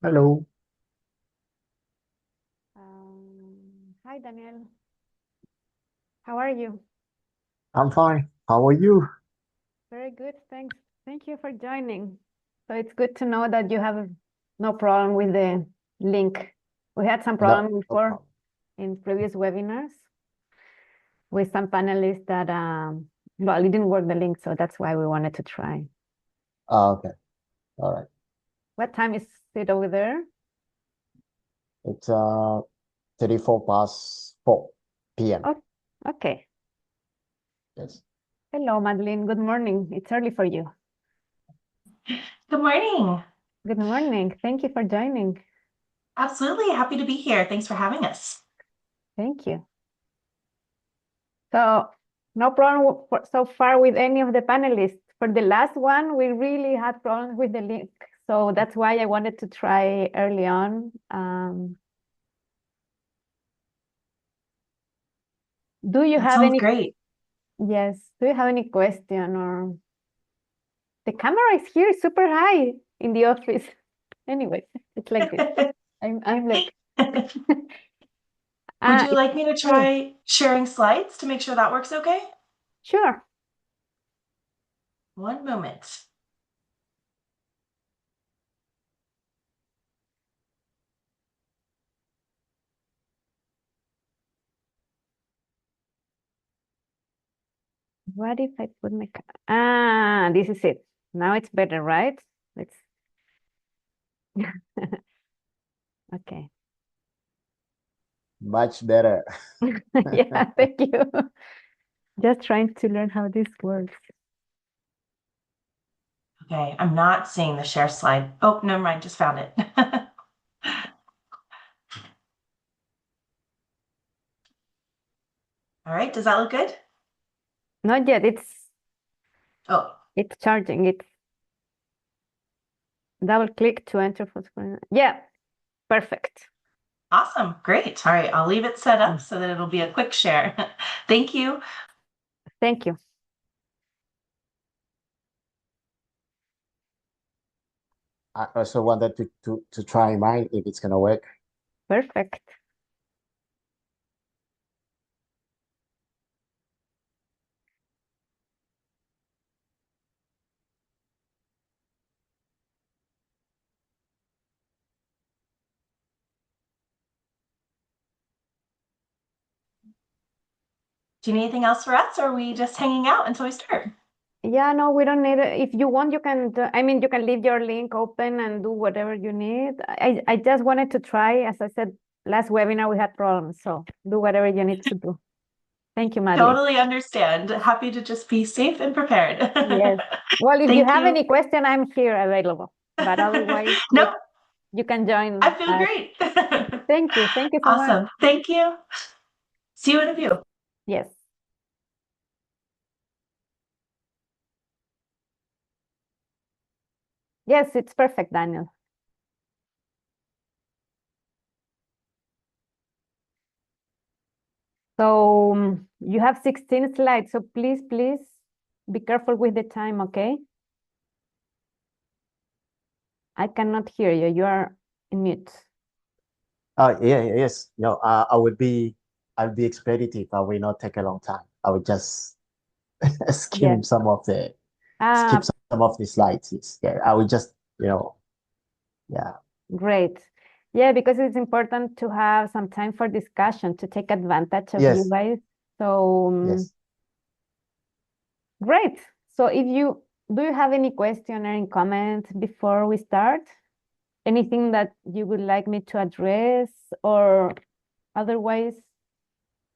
Hello, Hi, Daniel. How are you? I'm fine. How are you? Very good, thanks. Thank you for joining. So it's good to know that you have no problem with the link. We had some No, problem no before problem. in previous webinars with some panelists that, well, it didn't work the link, so that's why we wanted to try. Okay, all right. What time is it over there? It's 34 past 4 p.m. Oh, okay. Yes. Hello, Madeline. Good morning. It's early for you. Good morning. Good morning. Thank you for joining. Absolutely happy to be here. Thanks for having us. Thank you. So no problem so far with any of the panelists. For the last one, we really had problems with the link. So that's why I wanted to try early on. Do you That have sounds any, great. yes, do you have any question or the camera is here super high in the office. Anyway, it's like this. I'm like, Would you it's like me to cool. try sharing slides to make sure that works okay? Sure. One moment. What if I put my, this is it. Now it's better, right? Let's, okay. Much better. Yeah, thank you. Just trying to learn how this works. Okay, I'm not seeing the share slide. Oh, never mind, just found it. All right, does that look good? Not yet. Oh, It's charging. It's double click to enter full screen. Yeah, perfect. awesome. Great. All right, I'll leave it set up so that it'll be a quick share. Thank you. Thank you. I also wanted to try mine if it's gonna work. Perfect. Do you need anything else for us, or are we just hanging out until we start? Yeah, no, we don't need it. If you want, you can, I mean, you can leave your link open and do whatever you need. I just wanted to try. As I said, last webinar we had problems. So do whatever you need to do. Thank you, Madeline. Totally understand. Happy to just be safe and prepared. Yes. Well, if you Thank have you. any question, I'm here available. But otherwise, Nope, you can I join feel us. great. Thank you. Thank you so much. Awesome. Thank you. See you in a few. Yes. Yes, it's perfect, Daniel. So you have 16 slides. So please be careful with the time, okay? I cannot hear you. You are in mute. Yes. No, I'll be expeditive. I will not take a long time. I will just Yes. skim some of the Ah, skip some of the slides. Yes. Yeah, I will just, yeah. great. Yeah, because it's important to have some time for discussion to take advantage of you Yes, guys. So yes. great. So if you do you have any question or any comment before we start? Anything that you would like me to address, or otherwise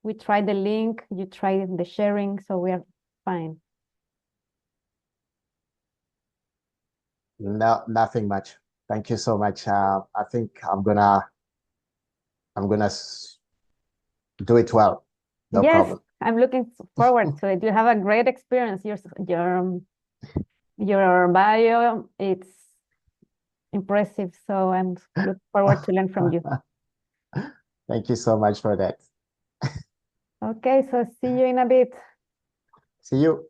we try the link, you try the sharing, so we are fine. No, nothing much. Thank you so much. I think I'm gonna do it well. No Yes, problem. I'm looking forward to it. You have a great experience. Your bio, it's impressive. So I'm looking forward to learn from you. Thank you so much for that. Okay, so see you in a bit. See you.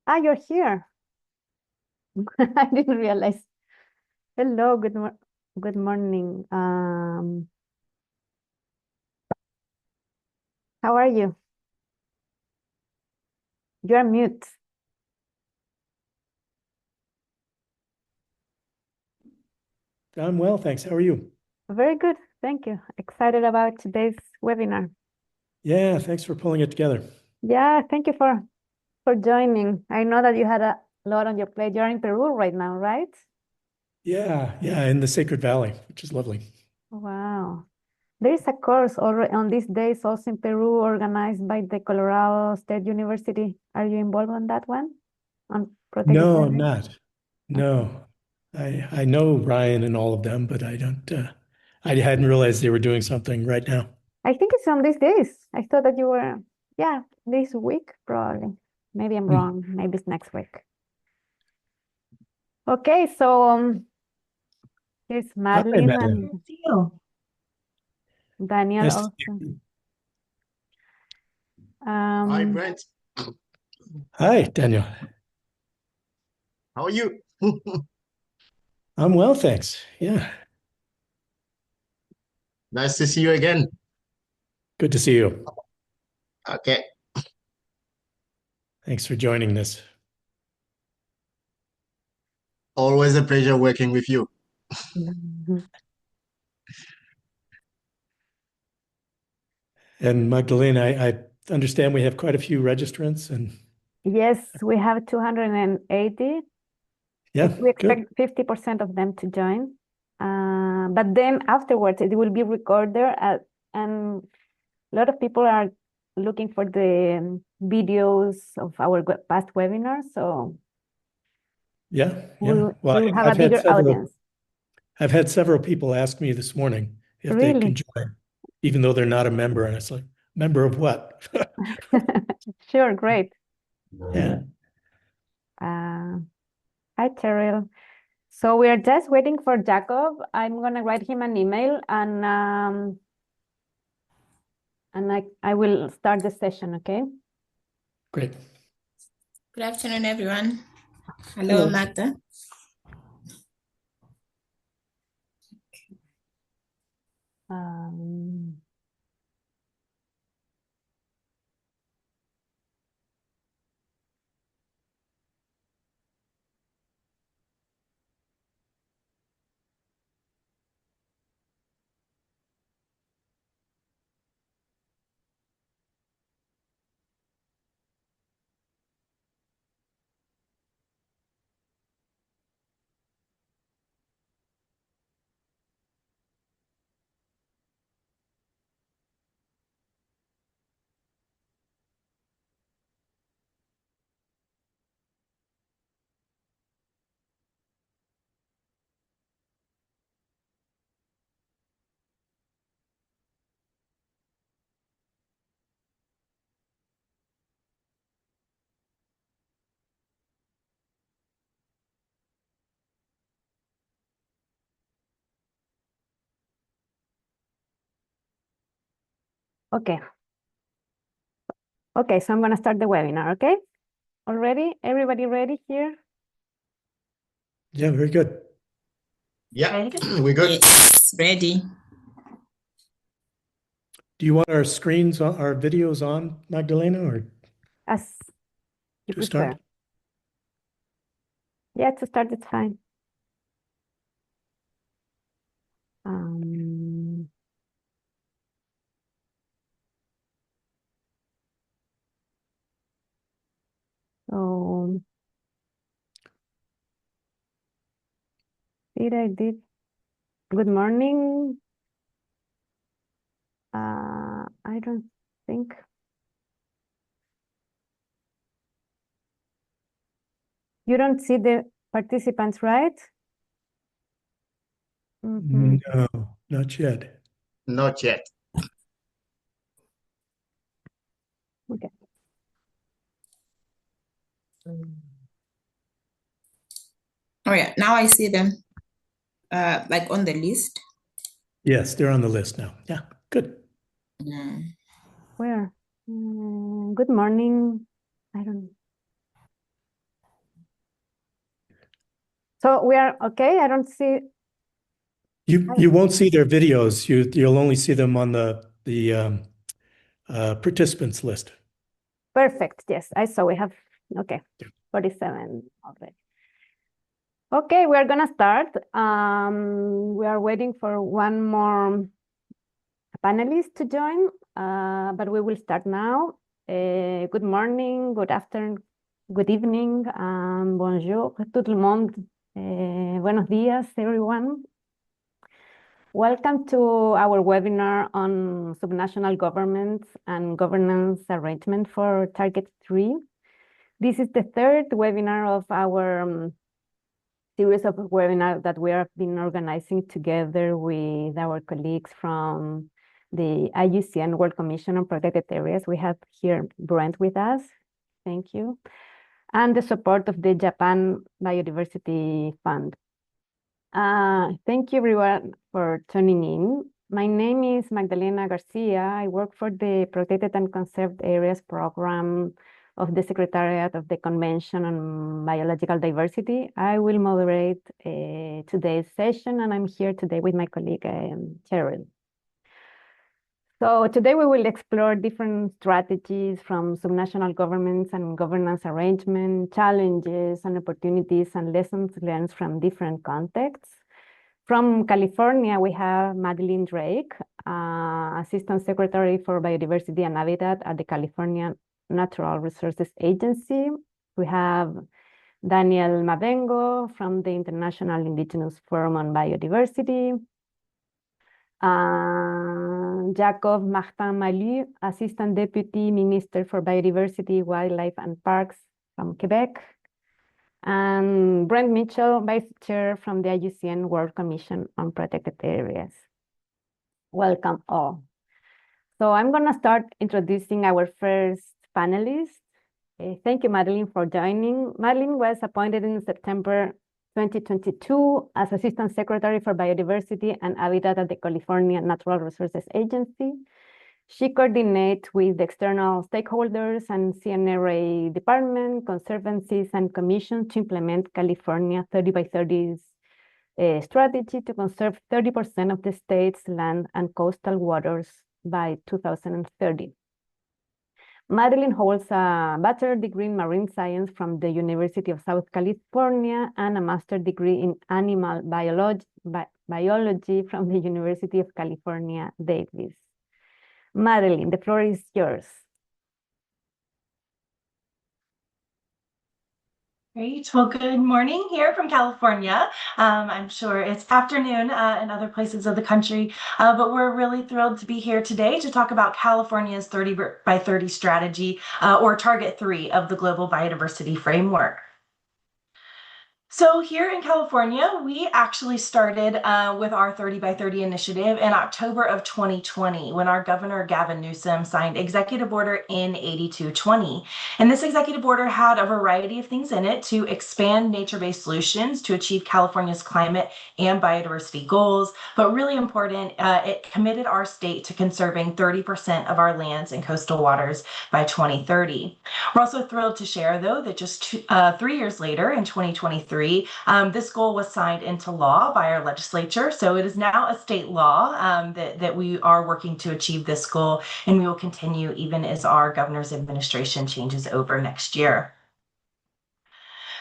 Ah, you're here. I didn't realize. Hello, good morning. How are you? You're mute. I'm well, thanks. How are you? Very good, thank you. Excited about today's webinar. Yeah, thanks for pulling it together. Yeah, thank you for joining. I know that you had a lot on your plate. You're in Peru right now, right? Yeah, in the Sacred Valley, which is lovely. Wow. There is a course already on these days also in Peru organized by the Colorado State University. Are you involved on that one? On protected No, I'm areas? not. Okay. No. I know Ryan and all of them, but I don't I hadn't realized they were doing something right now. I think it's on these days. I thought that you were, yeah, this week probably. Maybe I'm Hmm. wrong. Maybe it's next week. Okay, so here's Hi, Madeline Madeline. and See you. Daniel Nice to also. see you. Hi, Um, Brent. Hi, Daniel. How are you? I'm well, thanks. Yeah, Nice to see you again. good to see you. Okay. Thanks for joining this. Always a pleasure working with you. And Magdalene, I understand we have quite a few registrants and yes, we have 280. yeah, We good. expect 50% of them to join. But then afterwards, it will be recorded and a lot of people are looking for the videos of our past webinars. So Yeah. we'll, Well, we'll have a bigger audience. I've had several people ask me this morning if they can Really? join, even though they're not a member. And it's like, member of what? Sure, great. Yeah. Hi, Cheryl. So we are just waiting for Jacob. I'm gonna write him an email and I will start the session, okay? Great. Good afternoon, everyone. Hello. Hello, Magda. Um, okay. Okay, so I'm gonna start the webinar, okay? Already? Everybody ready here? Yeah, very good. Yeah, Very good. we're good. Yes, ready. Do you want our screens, our videos on, Magdalena, or As you to prefer. start? Yeah, to start, it's fine. Um, so I did. Good morning. I don't think you don't see the participants, right? Mhm. No, not yet. Not yet. Okay. Oh yeah, now I see them like on the list. Yes, they're on the list now. Yeah, good. Where? Good morning. I don't. So we are okay. I don't see. You won't see their videos. You'll only see them on the participants list. Perfect. Yes, I saw we have, okay, 47 already. Okay, we are gonna start. We are waiting for one more panelist to join, but we will start now. Good morning, good afternoon, good evening, bonjour tout le monde. Buenos días, everyone. Welcome to our webinar on subnational governments and governance arrangement for Target 3. This is the third webinar of our series of webinars that we have been organizing together with our colleagues from the IUCN World Commission on Protected Areas. We have here Brent with us. Thank you. And the support of the Japan Biodiversity Fund. Thank you everyone for tuning in. My name is Magdalena Garcia. I work for the Protected and Conserved Areas Program of the Secretariat of the Convention on Biological Diversity. I will moderate today's session, and I'm here today with my colleague, Cheryl. So today we will explore different strategies from subnational governments and governance arrangement, challenges and opportunities and lessons learned from different contexts. From California, we have Madeline Drake, Assistant Secretary for Biodiversity and Habitat at the California Natural Resources Agency. We have Daniel Mabengo from the International Indigenous Forum on Biodiversity. Jacob Martin Malu, Assistant Deputy Minister for Biodiversity, Wildlife and Parks from Quebec. And Brent Mitchell, Vice Chair from the IUCN World Commission on Protected Areas. Welcome all. So I'm gonna start introducing our first panelist. Thank you, Madeline, for joining. Madeline was appointed in September 2022 as Assistant Secretary for Biodiversity and Habitat at the California Natural Resources Agency. She coordinates with external stakeholders and CNRA department, conservancies, and commissions to implement California 30 by 30's strategy to conserve 30% of the state's land and coastal waters by 2030. Madeline holds a bachelor's degree in marine science from the University of South California and a master's degree in animal biology from the University of California, Davis. Madeline, the floor is yours. Great. Well, good morning here from California. I'm sure it's afternoon in other places of the country, but we're really thrilled to be here today to talk about California's 30 by 30 strategy, or Target 3 of the Global Biodiversity Framework. So here in California, we actually started with our 30 by 30 initiative in October of 2020 when our Governor Gavin Newsom signed Executive Order N8220. And this executive order had a variety of things in it to expand nature-based solutions to achieve California's climate and biodiversity goals. But really important, it committed our state to conserving 30% of our lands and coastal waters by 2030. We're also thrilled to share, though, that just 3 years later in 2023, this goal was signed into law by our legislature. So it is now a state law that we are working to achieve this goal, and we will continue even as our governor's administration changes over next year.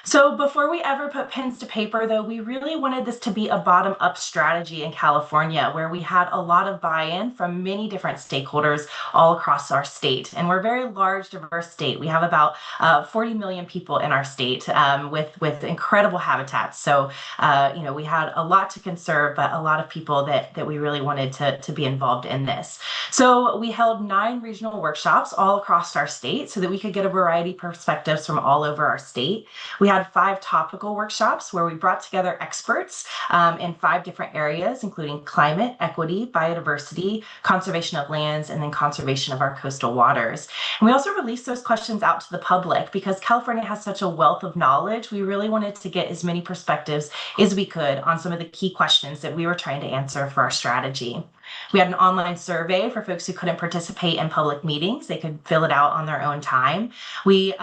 So before we ever put pens to paper, though, we really wanted this to be a bottom-up strategy in California where we had a lot of buy-in from many different stakeholders all across our state. And we're a very large, diverse state. We have about 40 million people in our state with incredible habitats. So, we had a lot to conserve, but a lot of people that we really wanted to be involved in this. So we held 9 regional workshops all across our state so that we could get a variety of perspectives from all over our state. We had 5 topical workshops where we brought together experts in 5 different areas, including climate, equity, biodiversity, conservation of lands, and then conservation of our coastal waters. And we also released those questions out to the public because California has such a wealth of knowledge. We really wanted to get as many perspectives as we could on some of the key questions that we were trying to answer for our strategy. We had an online survey for folks who couldn't participate in public meetings. They could fill it out on their own time. We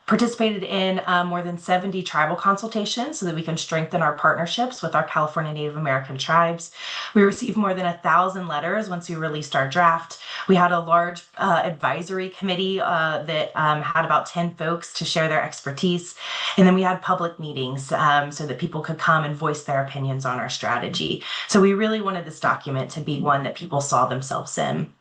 participated in more than 70 tribal consultations so that we can strengthen our partnerships with our California Native American tribes. We received more than 1,000 letters once we released our draft. We had a large advisory committee that had about 10 folks to share their expertise. And then we had public meetings so that people could come and voice their opinions on our strategy. So we really wanted this document to be one that people saw themselves in.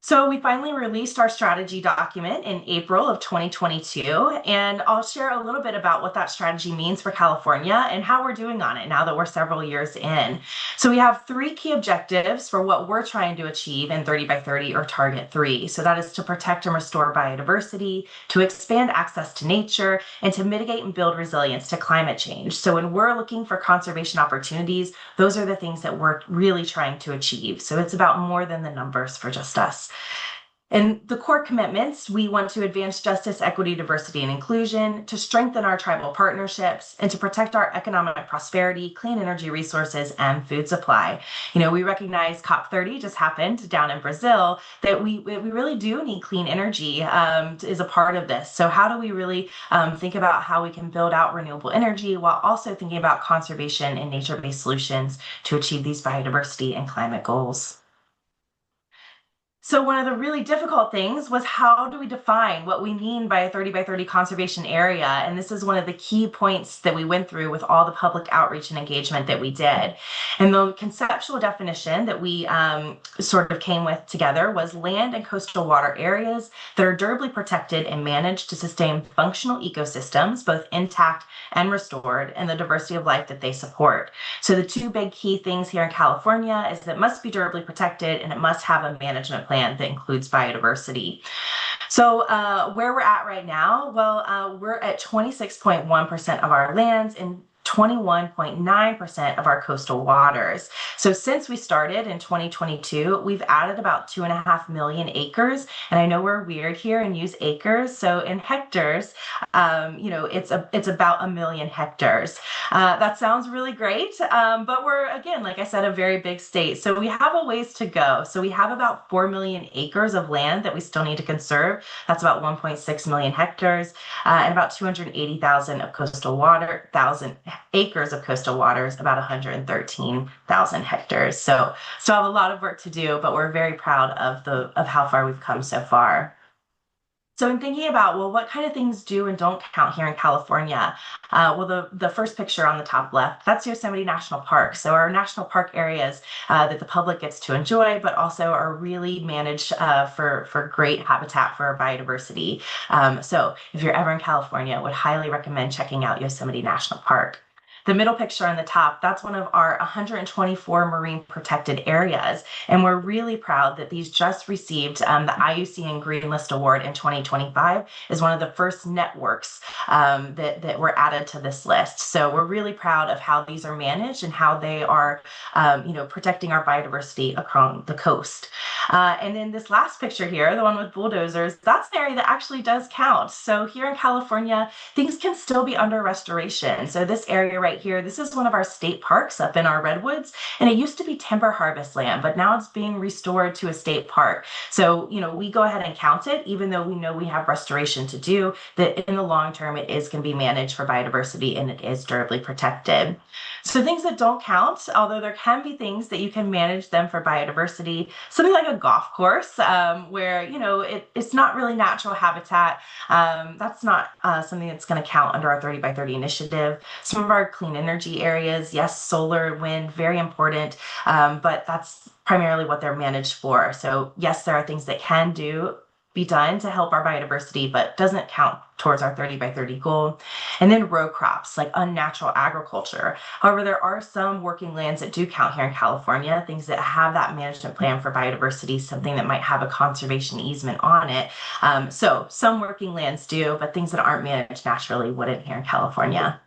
So we finally released our strategy document in April of 2022, and I'll share a little bit about what that strategy means for California and how we're doing on it now that we're several years in. So we have 3 key objectives for what we're trying to achieve in 30 by 30 or Target 3. So that is to protect and restore biodiversity, to expand access to nature, and to mitigate and build resilience to climate change. So when we're looking for conservation opportunities, those are the things that we're really trying to achieve. So it's about more than the numbers for just us. And the core commitments, we want to advance justice, equity, diversity, and inclusion, to strengthen our tribal partnerships, and to protect our economic prosperity, clean energy resources, and food supply. You know, we recognize COP30 just happened down in Brazil, that we really do need clean energy is a part of this. So how do we really think about how we can build out renewable energy while also thinking about conservation and nature-based solutions to achieve these biodiversity and climate goals? So one of the really difficult things was, how do we define what we mean by a 30 by 30 conservation area? And this is one of the key points that we went through with all the public outreach and engagement that we did. And the conceptual definition that we sort of came with together was land and coastal water areas that are durably protected and managed to sustain functional ecosystems, both intact and restored, and the diversity of life that they support. So the 2 big key things here in California is that it must be durably protected and it must have a management plan that includes biodiversity. So where we're at right now, well, we're at 26.1% of our lands and 21.9% of our coastal waters. So since we started in 2022, we've added about 2.5 million acres. And I know we're weird here and use acres. So in hectares, you know, it's about 1 million hectares. That sounds really great. But we're, again, like I said, a very big state. So we have a ways to go. So we have about 4 million acres of land that we still need to conserve. That's about 1.6 million hectares and about 280,000 of coastal water, acres of coastal waters, about 113,000 hectares. So still have a lot of work to do, but we're very proud of how far we've come so far. So in thinking about, well, what kind of things do and don't count here in California? Well, the first picture on the top left, that's Yosemite National Park. So our national park areas that the public gets to enjoy, but also are really managed for great habitat for biodiversity. So if you're ever in California, I would highly recommend checking out Yosemite National Park. The middle picture on the top, that's one of our 124 marine protected areas. And we're really proud that these just received the IUCN Green List Award in 2025 as one of the first networks that were added to this list. So we're really proud of how these are managed and how they are protecting our biodiversity across the coast. And then this last picture here, the one with bulldozers, that's an area that actually does count. So here in California, things can still be under restoration. So this area right here, this is one of our state parks up in our redwoods, and it used to be timber harvest land, but now it's being restored to a state park. So, you know, we go ahead and count it, even though we know we have restoration to do, that in the long term, it is going to be managed for biodiversity and it is durably protected. So things that don't count, although there can be things that you can manage them for biodiversity, something like a golf course where, you know, it's not really natural habitat. That's not something that's going to count under our 30 by 30 initiative. Some of our clean energy areas, yes, solar, wind, very important, but that's primarily what they're managed for. So yes, there are things that can be done to help our biodiversity, but doesn't count towards our 30 by 30 goal. And then row crops, like unnatural agriculture. However, there are some working lands that do count here in California, things that have that management plan for biodiversity, something that might have a conservation easement on it. So some working lands do, but things that aren't managed naturally wouldn't here in California.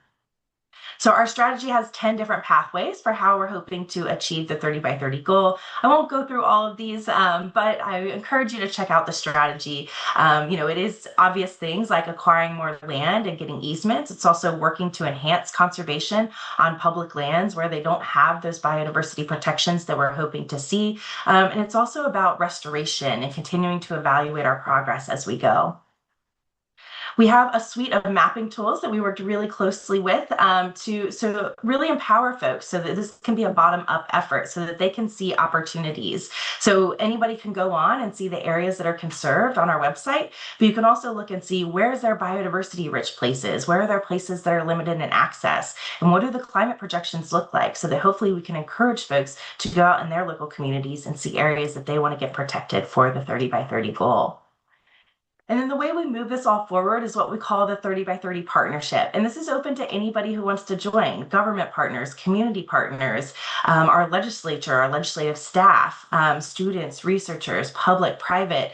So our strategy has 10 different pathways for how we're hoping to achieve the 30 by 30 goal. I won't go through all of these, but I encourage you to check out the strategy. It is obvious things like acquiring more land and getting easements. It's also working to enhance conservation on public lands where they don't have those biodiversity protections that we're hoping to see. And it's also about restoration and continuing to evaluate our progress as we go. We have a suite of mapping tools that we worked really closely with to really empower folks so that this can be a bottom-up effort so that they can see opportunities. So anybody can go on and see the areas that are conserved on our website, but you can also look and see where's there biodiversity-rich places, where are there places that are limited in access, and what do the climate projections look like so that hopefully we can encourage folks to go out in their local communities and see areas that they want to get protected for the 30 by 30 goal. And then the way we move this all forward is what we call the 30 by 30 partnership. And this is open to anybody who wants to join, government partners, community partners, our legislature, our legislative staff, students, researchers, public, private,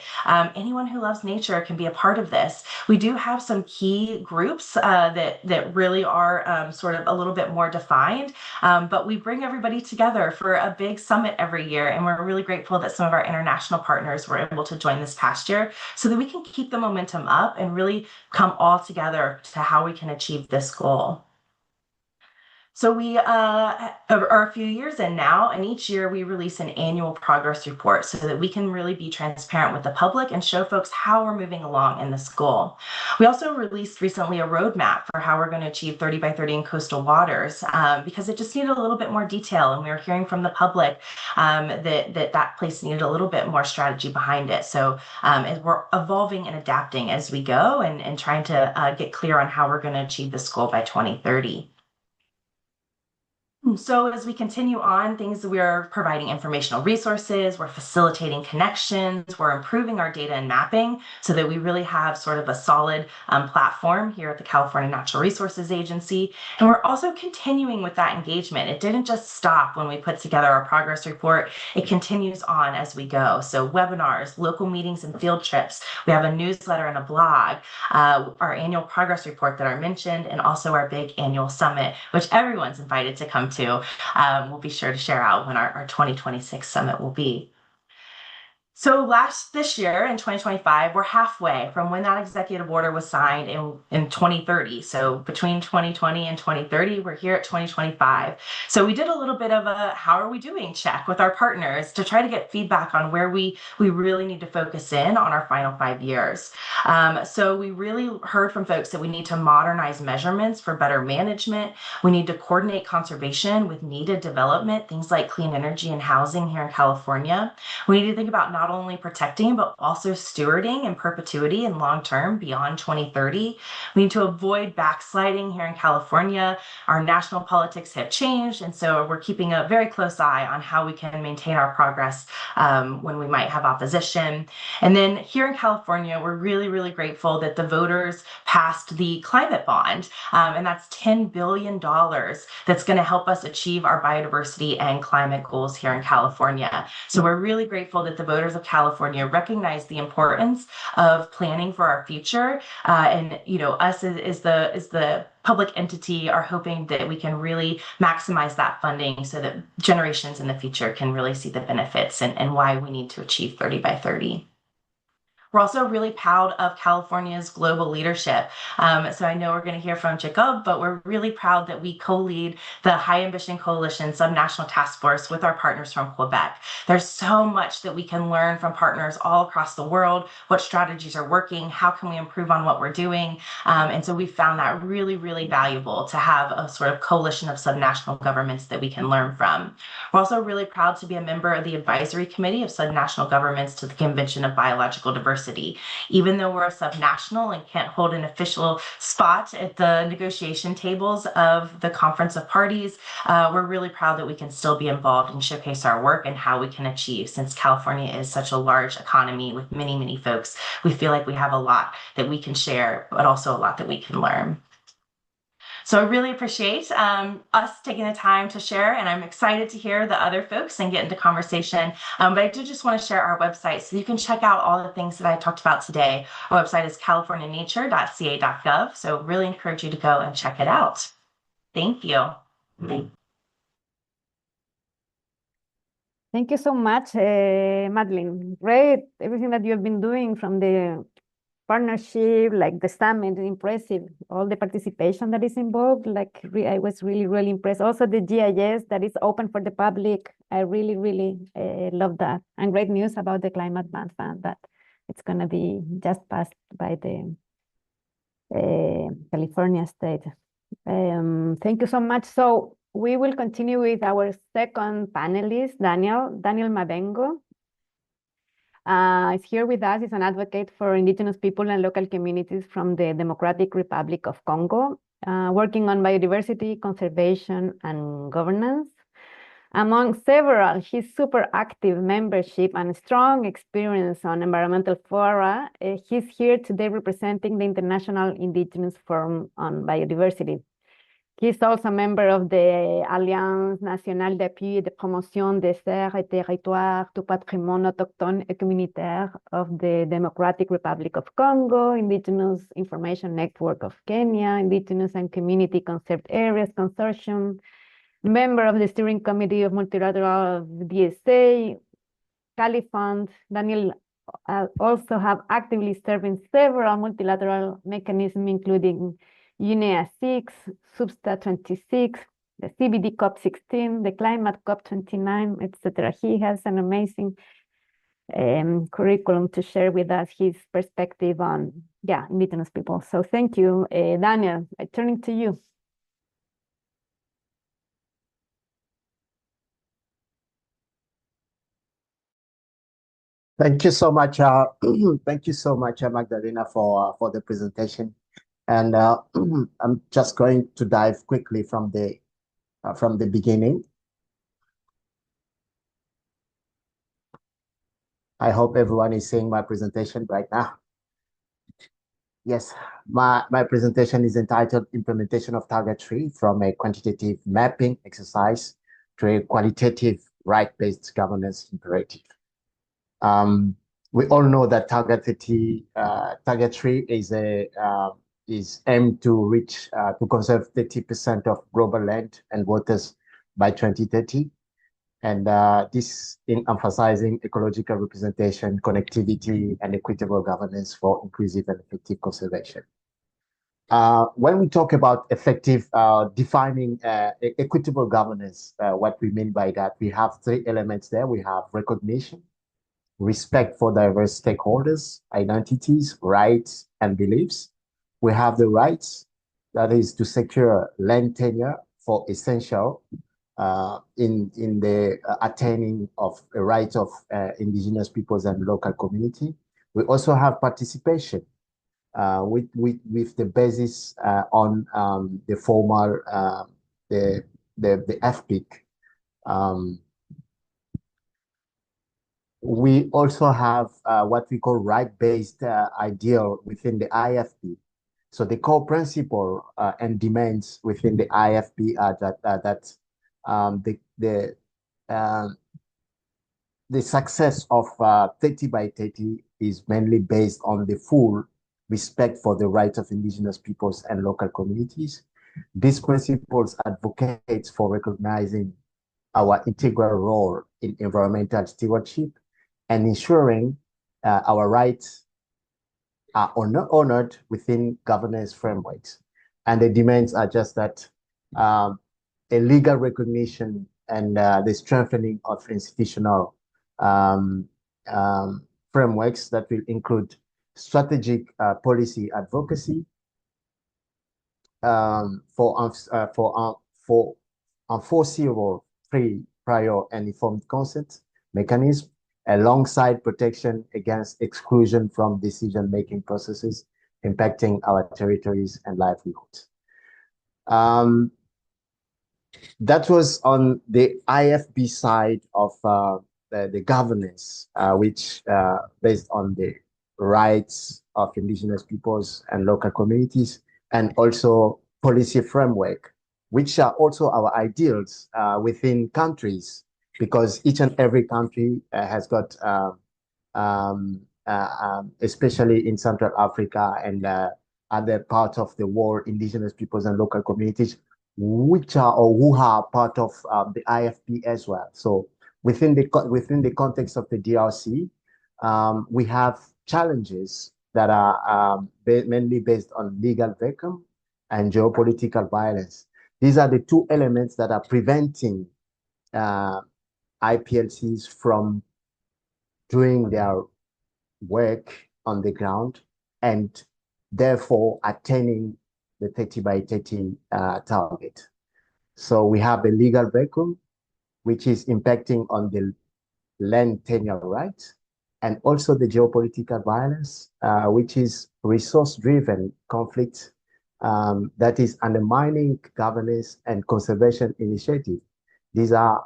anyone who loves nature can be a part of this. We do have some key groups that really are sort of a little bit more defined, but we bring everybody together for a big summit every year. And we're really grateful that some of our international partners were able to join this past year so that we can keep the momentum up and really come all together to how we can achieve this goal. So we are a few years in now, and each year we release an annual progress report so that we can really be transparent with the public and show folks how we're moving along in this goal. We also released recently a roadmap for how we're going to achieve 30 by 30 in coastal waters because it just needed a little bit more detail, and we were hearing from the public that place needed a little bit more strategy behind it. So as we're evolving and adapting as we go and trying to get clear on how we're going to achieve this goal by 2030. So as we continue on, we are providing informational resources, we're facilitating connections, we're improving our data and mapping so that we really have sort of a solid platform here at the California Natural Resources Agency. And we're also continuing with that engagement. It didn't just stop when we put together our progress report. It continues on as we go. So webinars, local meetings and field trips. We have a newsletter and a blog, our annual progress report that I mentioned, and also our big annual summit, which everyone's invited to come to. We'll be sure to share out when our 2026 summit will be. So this year in 2025, we're halfway from when that executive order was signed in 2030. So between 2020 and 2030, we're here at 2025. So we did a little bit of a how are we doing check with our partners to try to get feedback on where we really need to focus in on our final 5 years. So we really heard from folks that we need to modernize measurements for better management. We need to coordinate conservation with needed development, things like clean energy and housing here in California. We need to think about not only protecting, but also stewarding in perpetuity and long-term beyond 2030. We need to avoid backsliding here in California. Our national politics have changed, and so we're keeping a very close eye on how we can maintain our progress when we might have opposition. And then here in California, we're really, really grateful that the voters passed the climate bond, and that's $10 billion that's going to help us achieve our biodiversity and climate goals here in California. So we're really grateful that the voters of California recognize the importance of planning for our future, and us as the public entity are hoping that we can really maximize that funding so that generations in the future can really see the benefits and why we need to achieve 30 by 30. We're also really proud of California's global leadership. So I know we're going to hear from Jacob, but we're really proud that we co-lead the High Ambition Coalition Subnational Task Force with our partners from Quebec. There's so much that we can learn from partners all across the world, what strategies are working, how can we improve on what we're doing. And so we found that really, really valuable to have a sort of coalition of subnational governments that we can learn from. We're also really proud to be a member of the Advisory Committee of Subnational Governments to the Convention of Biological Diversity. Even though we're a subnational and can't hold an official spot at the negotiation tables of the Conference of Parties, we're really proud that we can still be involved and showcase our work and how we can achieve. Since California is such a large economy with many, many folks, we feel like we have a lot that we can share, but also a lot that we can learn. So I really appreciate us taking the time to share, and I'm excited to hear the other folks and get into conversation. But I do just want to share our website so you can check out all the things that I talked about today. Our website is californianature.ca.gov, so really encourage you to go and check it out. Thank you. Thank you so much, Madeline. Great, everything that you have been doing from the partnership, like the summit, impressive. All the participation that is involved, like I was really, really impressed. Also the GIS that is open for the public. I really, really love that. And great news about the Climate Bond Fund that it's gonna be just passed by the California state. Thank you so much. So we will continue with our second panelist, Daniel Mabengo. Is here with us. He's an advocate for Indigenous people and local communities from the Democratic Republic of Congo, working on biodiversity, conservation, and governance. Among several, his super active membership and strong experience on environmental fora, he's here today representing the International Indigenous Forum on Biodiversity. He's also a member of the Alliance nationale d'appui et de promotion des aires et territoires du patrimoine autochtone et communautaire of the Democratic Republic of Congo, Indigenous Information Network of Kenya, Indigenous and Community Conserved Areas Consortium, member of the steering committee of multilateral DSA, Cali Fund. Daniel also have actively served in several multilateral mechanisms, including UNEA 6, Substa 26, the CBD COP16, the Climate COP29, etc. He has an amazing curriculum to share with us his perspective on, Indigenous people. So thank you, Daniel. Turning to you. Thank you so much. Thank you so much, Magdalena, for the presentation. And I'm just going to dive quickly from the beginning. I hope everyone is seeing my presentation right now. Yes, my presentation is entitled Implementation of Target 3 from a quantitative mapping exercise to a qualitative right-based governance imperative. We all know that Target 3 is aimed to reach to conserve 30% of global land and waters by 2030. And this in emphasizing ecological representation, connectivity, and equitable governance for inclusive and effective conservation. When we talk about effective defining equitable governance, what we mean by that, we have three elements there. We have recognition, respect for diverse stakeholders, identities, rights, and beliefs. We have the rights, that is to secure land tenure for essential in the attaining of the rights of Indigenous peoples and local community. We also have participation with the basis on the formal the FPIC. We also have what we call right-based ideal within the IFP. So the core principle and demands within the IFP are that the success of 30 by 30 is mainly based on the full respect for the rights of Indigenous peoples and local communities. These principles advocate for recognizing our integral role in environmental stewardship and ensuring our rights are honored within governance frameworks. And the demands are just that a legal recognition and the strengthening of institutional frameworks that will include strategic policy advocacy for enforceable free, prior, and informed consent mechanism, alongside protection against exclusion from decision-making processes impacting our territories and livelihoods. That was on the IFB side of the governance, which based on the rights of Indigenous peoples and local communities, and also policy framework, which are also our ideals within countries, because each and every country has got, especially in Central Africa and other parts of the world, Indigenous peoples and local communities which are or who are part of the IFP as well. So within the context of the DRC, we have challenges that are mainly based on legal vacuum and geopolitical violence. These are the two elements that are preventing IPLCs from doing their work on the ground and therefore attaining the 30 by 30 target. So we have the legal vacuum, which is impacting on the land tenure rights, and also the geopolitical violence, which is resource-driven conflict that is undermining governance and conservation initiative. These are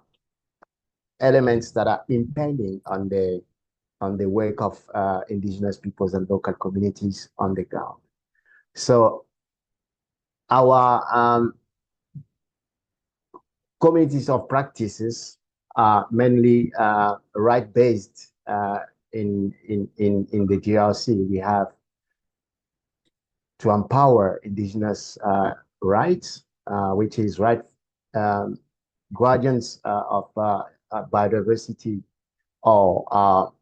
elements that are impending on the work of indigenous peoples and local communities on the ground. So our communities of practices are mainly right-based in the DRC. We have to empower indigenous rights, which is right guardians of biodiversity, or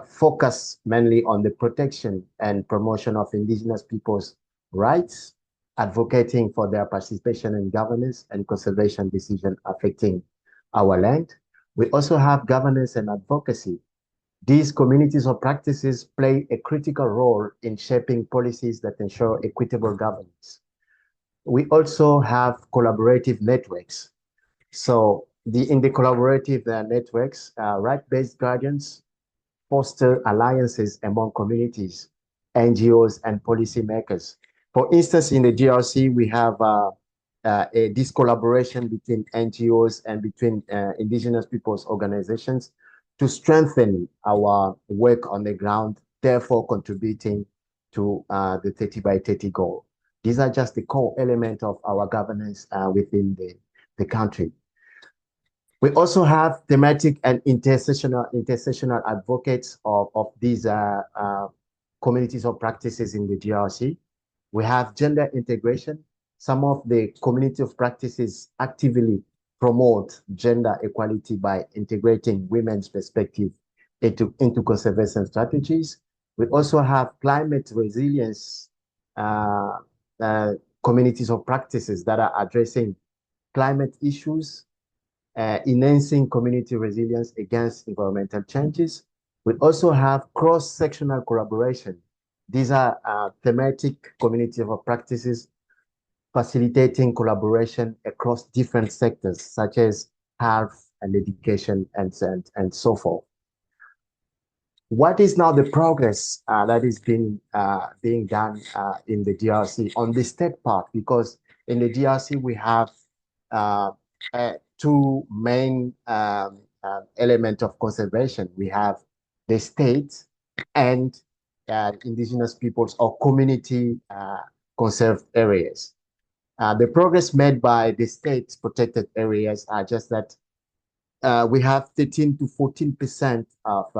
focus mainly on the protection and promotion of indigenous peoples' rights, advocating for their participation in governance and conservation decisions affecting our land. We also have governance and advocacy. These communities or practices play a critical role in shaping policies that ensure equitable governance. We also have collaborative networks. So in the collaborative networks, right-based guardians foster alliances among communities, NGOs, and policymakers. For instance, in the DRC, we have this collaboration between NGOs and between indigenous peoples organizations to strengthen our work on the ground, therefore contributing to the 30 by 30 goal. These are just the core element of our governance within the country. We also have thematic and intersectional advocates of these communities or practices in the DRC. We have gender integration. Some of the community of practices actively promote gender equality by integrating women's perspective into conservation strategies. We also have climate resilience communities of practices that are addressing climate issues, enhancing community resilience against environmental changes. We also have cross-sectional collaboration. These are thematic community of practices facilitating collaboration across different sectors, such as health and education and so forth. What is now the progress that is being done in the DRC on the state part? Because in the DRC, we have two main elements of conservation. We have the state and indigenous peoples or community conserved areas. The progress made by the state protected areas are just that we have 13 to 14% of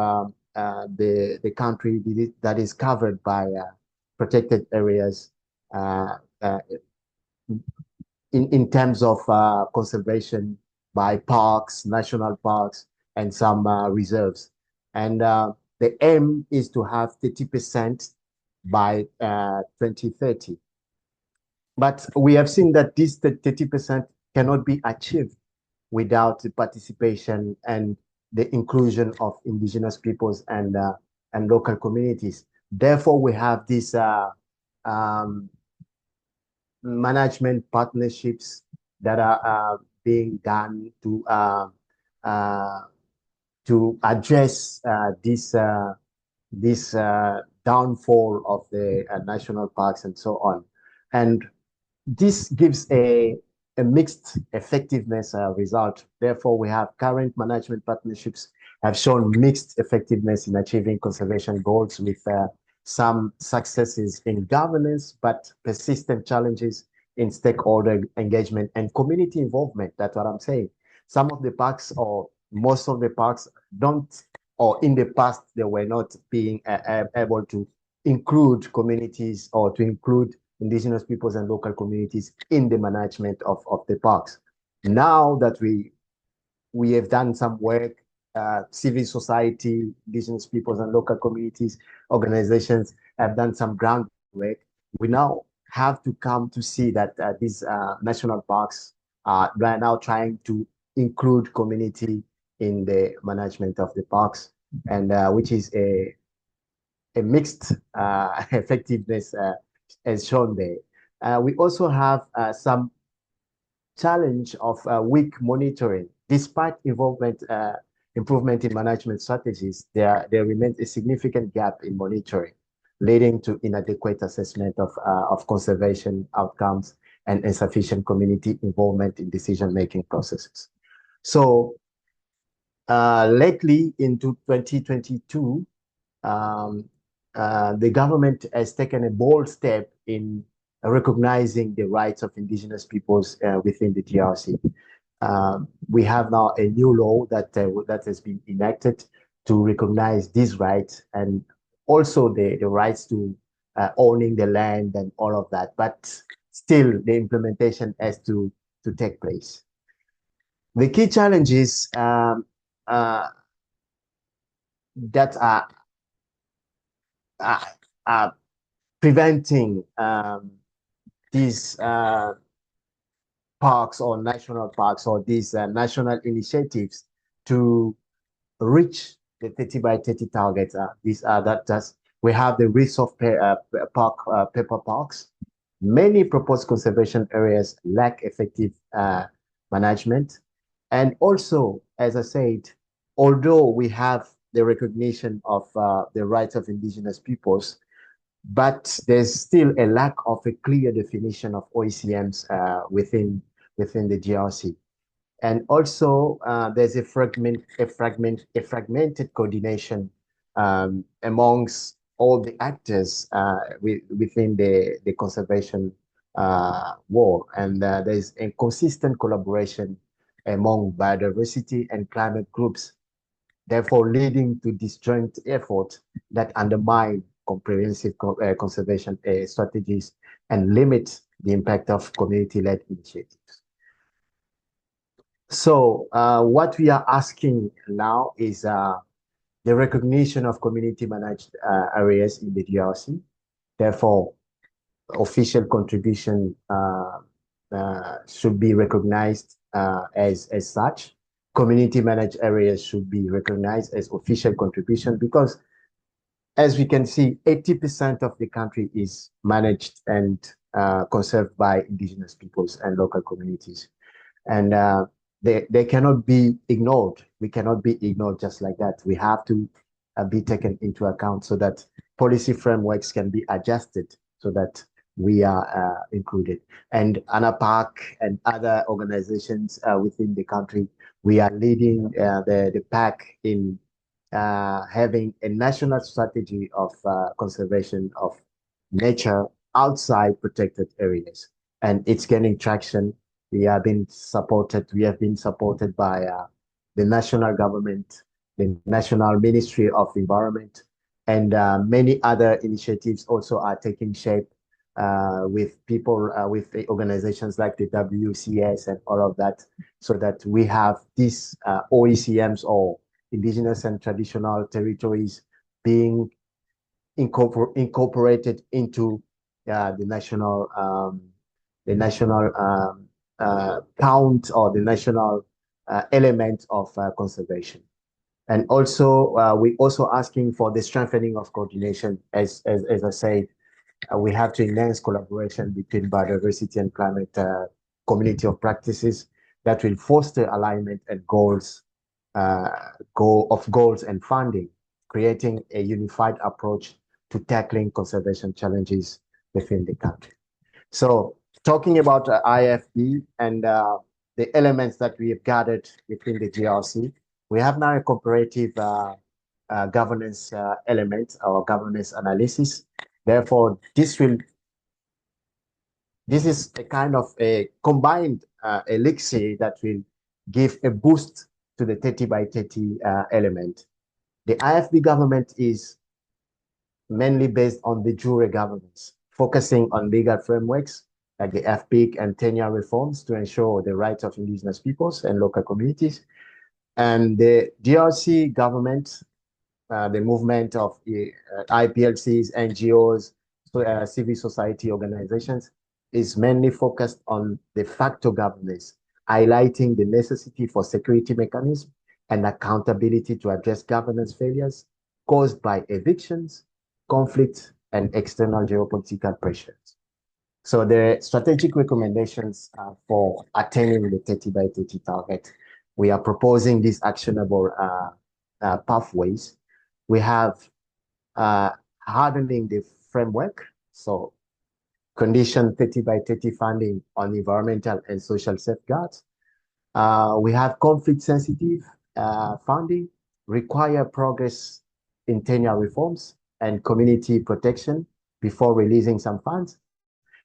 the country that is covered by protected areas in terms of conservation by parks, national parks, and some reserves. And the aim is to have 30% by 2030. But we have seen that this 30% cannot be achieved without the participation and the inclusion of indigenous peoples and local communities. Therefore, we have these management partnerships that are being done to address this downfall of the national parks and so on. And this gives a mixed effectiveness result. Therefore, we have current management partnerships have shown mixed effectiveness in achieving conservation goals with some successes in governance, but persistent challenges in stakeholder engagement and community involvement. That's what I'm saying. Some of the parks or most of the parks don't, or in the past, they were not being able to include communities or to include indigenous peoples and local communities in the management of the parks. Now that we have done some work, civil society, indigenous peoples and local communities, organizations have done some groundwork. We now have to come to see that these national parks are right now trying to include community in the management of the parks, and which is a mixed effectiveness as shown there. We also have some challenge of weak monitoring. Despite improvement in management strategies, there remains a significant gap in monitoring, leading to inadequate assessment of conservation outcomes and insufficient community involvement in decision-making processes. So lately, into 2022, the government has taken a bold step in recognizing the rights of indigenous peoples within the DRC. We have now a new law that has been enacted to recognize these rights and also the rights to owning the land and all of that. But still, the implementation has to take place. The key challenges that are preventing these parks or national parks or these national initiatives to reach the 30 by 30 targets. We have the risk of paper parks. Many proposed conservation areas lack effective management. And also, as I said, although we have the recognition of the rights of indigenous peoples, but there's still a lack of a clear definition of OECMs within the GRC. And also, there's a fragmented coordination amongst all the actors within the conservation war. And there's a consistent collaboration among biodiversity and climate groups, therefore leading to disjoint effort that undermine comprehensive conservation strategies and limit the impact of community-led initiatives. So what we are asking now is the recognition of community-managed areas in the DRC. Therefore, official contribution should be recognized as such. Community-managed areas should be recognized as official contribution because, as we can see, 80% of the country is managed and conserved by indigenous peoples and local communities. And they cannot be ignored. We cannot be ignored just like that. We have to be taken into account so that policy frameworks can be adjusted so that we are included. And ANAPAC and other organizations within the country, we are leading the pack in having a national strategy of conservation of nature outside protected areas. And it's gaining traction. We have been supported by the national government, the National Ministry of Environment, and many other initiatives also are taking shape with people, with the organizations like the WCS and all of that, so that we have these OECMs or indigenous and traditional territories being incorporated into the national count or the national element of conservation. And also, we also asking for the strengthening of coordination. As I said, we have to enhance collaboration between biodiversity and climate community of practices that will foster alignment and goals and funding, creating a unified approach to tackling conservation challenges within the country. So talking about IFB and the elements that we have gathered within the GRC, we have now a comparative governance element or governance analysis. Therefore, this is a kind of a combined elixir that will give a boost to the 30 by 30 element. The IFB government is mainly based on the jure governance. focusing on legal frameworks like the FPIC and tenure reforms to ensure the rights of Indigenous peoples and local communities. And the DRC government, the movement of IPLCs, NGOs, civil society organizations is mainly focused on de facto governance, highlighting the necessity for security mechanisms and accountability to address governance failures caused by evictions, conflict, and external geopolitical pressures. So the strategic recommendations for attaining the 30 by 30 target, we are proposing these actionable pathways. We have hardening the framework, so condition 30 by 30 funding on environmental and social safeguards. We have conflict sensitive funding, require progress in tenure reforms and community protection before releasing some funds.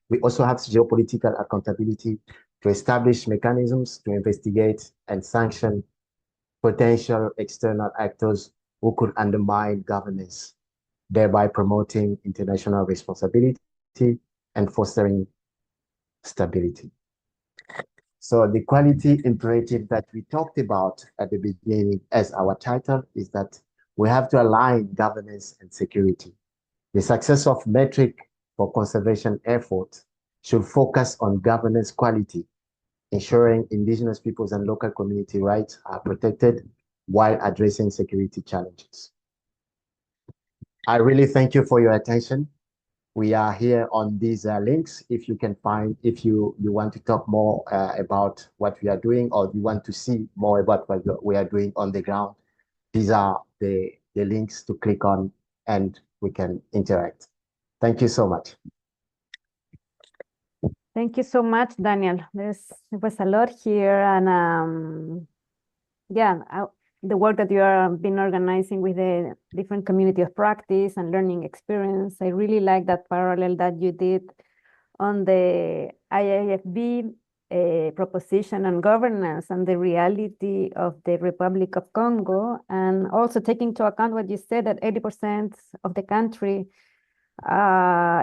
We also have geopolitical accountability to establish mechanisms to investigate and sanction potential external actors who could undermine governance, thereby promoting international responsibility and fostering stability. So the quality imperative that we talked about at the beginning as our title is that we have to align governance and security. The success of metric for conservation efforts should focus on governance quality, ensuring Indigenous peoples and local community rights are protected while addressing security challenges. I really thank you for your attention. We are here on these links. If you can find, if you want to talk more about what we are doing, or you want to see more about what we are doing on the ground, these are the links to click on and we can interact. Thank you so much. Thank you so much, Daniel. There was a lot here, and the work that you have been organizing with the different community of practice and learning experience. I really like that parallel that you did on the IIFB proposition on governance and the reality of the Republic of Congo, and also taking into account what you said, that 80% of the country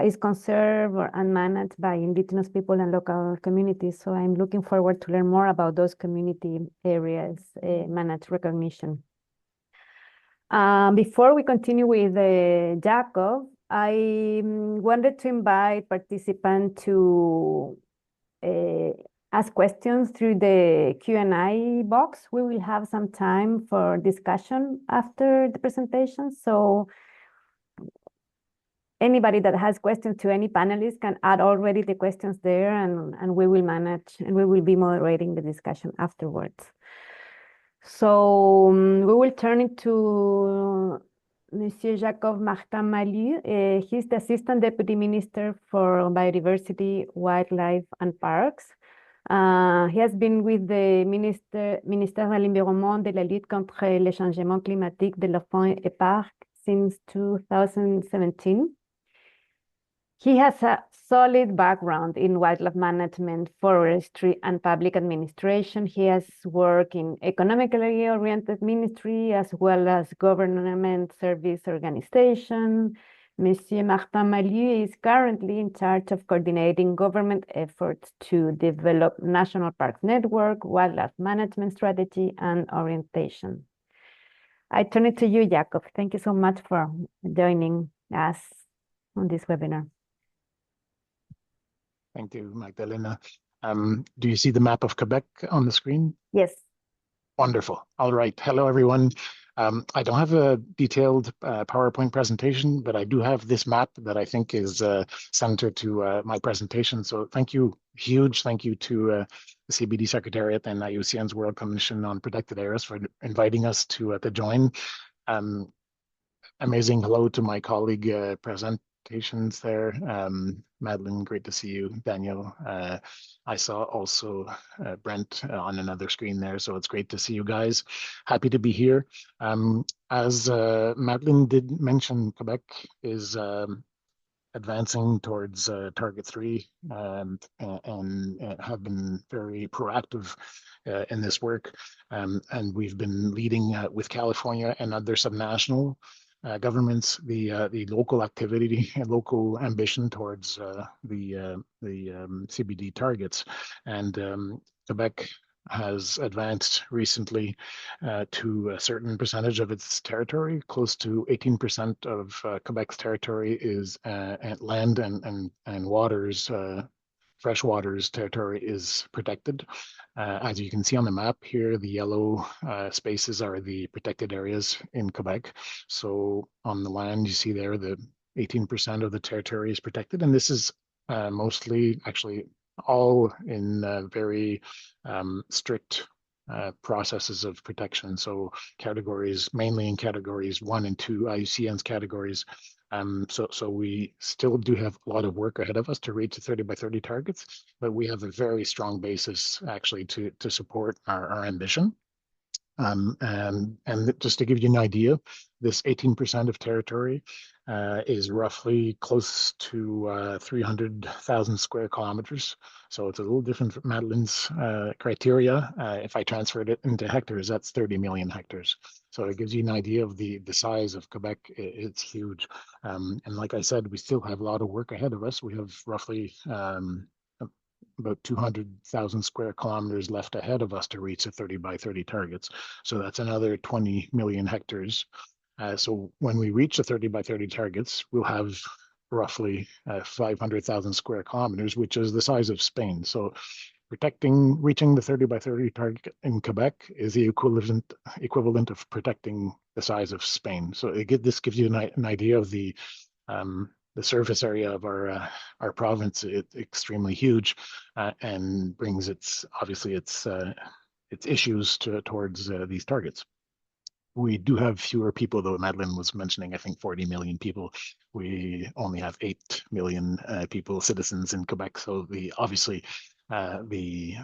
is conserved and managed by Indigenous people and local communities. So I'm looking forward to learn more about those community areas managed recognition. Before we continue with Jacob, I wanted to invite participants to ask questions through the Q&A box. We will have some time for discussion after the presentation. So anybody that has questions to any panelist can add already the questions there, and we will manage, and we will be moderating the discussion afterwards. So we will turn it to Monsieur Jacob Martin Malu. He's the Assistant Deputy Minister for Biodiversity, Wildlife and Parks. He has been with the Ministère de l'Environnement, de la lutte contre les changements climatiques, de la faune et parcs since 2017. He has a solid background in wildlife management, forestry, and public administration. He has worked in economically oriented ministry as well as government service organization. Monsieur Martin Malu is currently in charge of coordinating government efforts to develop National Parks Network, wildlife management strategy, and orientation. I turn it to you, Jacob. Thank you so much for joining us on this webinar. Thank you, Magdalena. Do you see the map of Quebec on the screen? Yes. Wonderful. All right. Hello, everyone. I don't have a detailed PowerPoint presentation, but I do have this map that I think is centered to my presentation. So thank you, huge thank you to the CBD Secretariat and IUCN's World Commission on Protected Areas for inviting us to join. Amazing hello to my colleague presentations there. Madeline, great to see you. Daniel, I saw also Brent on another screen there, so it's great to see you guys. Happy to be here. As Madeline did mention, Quebec is advancing towards Target 3 and have been very proactive in this work. And we've been leading with California and other subnational governments, the local activity and local ambition towards the CBD targets. And Quebec has advanced recently to a certain percentage of its territory. Close to 18% of Quebec's territory is land and waters. Fresh waters territory is protected. As you can see on the map here, the yellow spaces are the protected areas in Quebec. So on the land, you see there the 18% of the territory is protected, and this is mostly actually all in very strict processes of protection. So categories, mainly in categories 1 and 2, IUCN's categories. So we still do have a lot of work ahead of us to reach the 30 by 30 targets, but we have a very strong basis actually to support our ambition. And just to give you an idea, this 18% of territory is roughly close to 300,000 square kilometers. So it's a little different from Madeleine's criteria. If I transferred it into hectares, that's 30 million hectares. So it gives you an idea of the size of Quebec. It's huge. And like I said, we still have a lot of work ahead of us. We have roughly about 200,000 square kilometers left ahead of us to reach the 30 by 30 targets. So that's another 20 million hectares. So when we reach the 30 by 30 targets, we'll have roughly 500,000 square kilometers, which is the size of Spain. So reaching the 30 by 30 target in Quebec is the equivalent of protecting the size of Spain. So this gives you an idea of the surface area of our province. It's extremely huge, and brings its issues towards these targets. We do have fewer people, though. Madeleine was mentioning, I think, 40 million people. We only have 8 million people, citizens in Quebec. So obviously the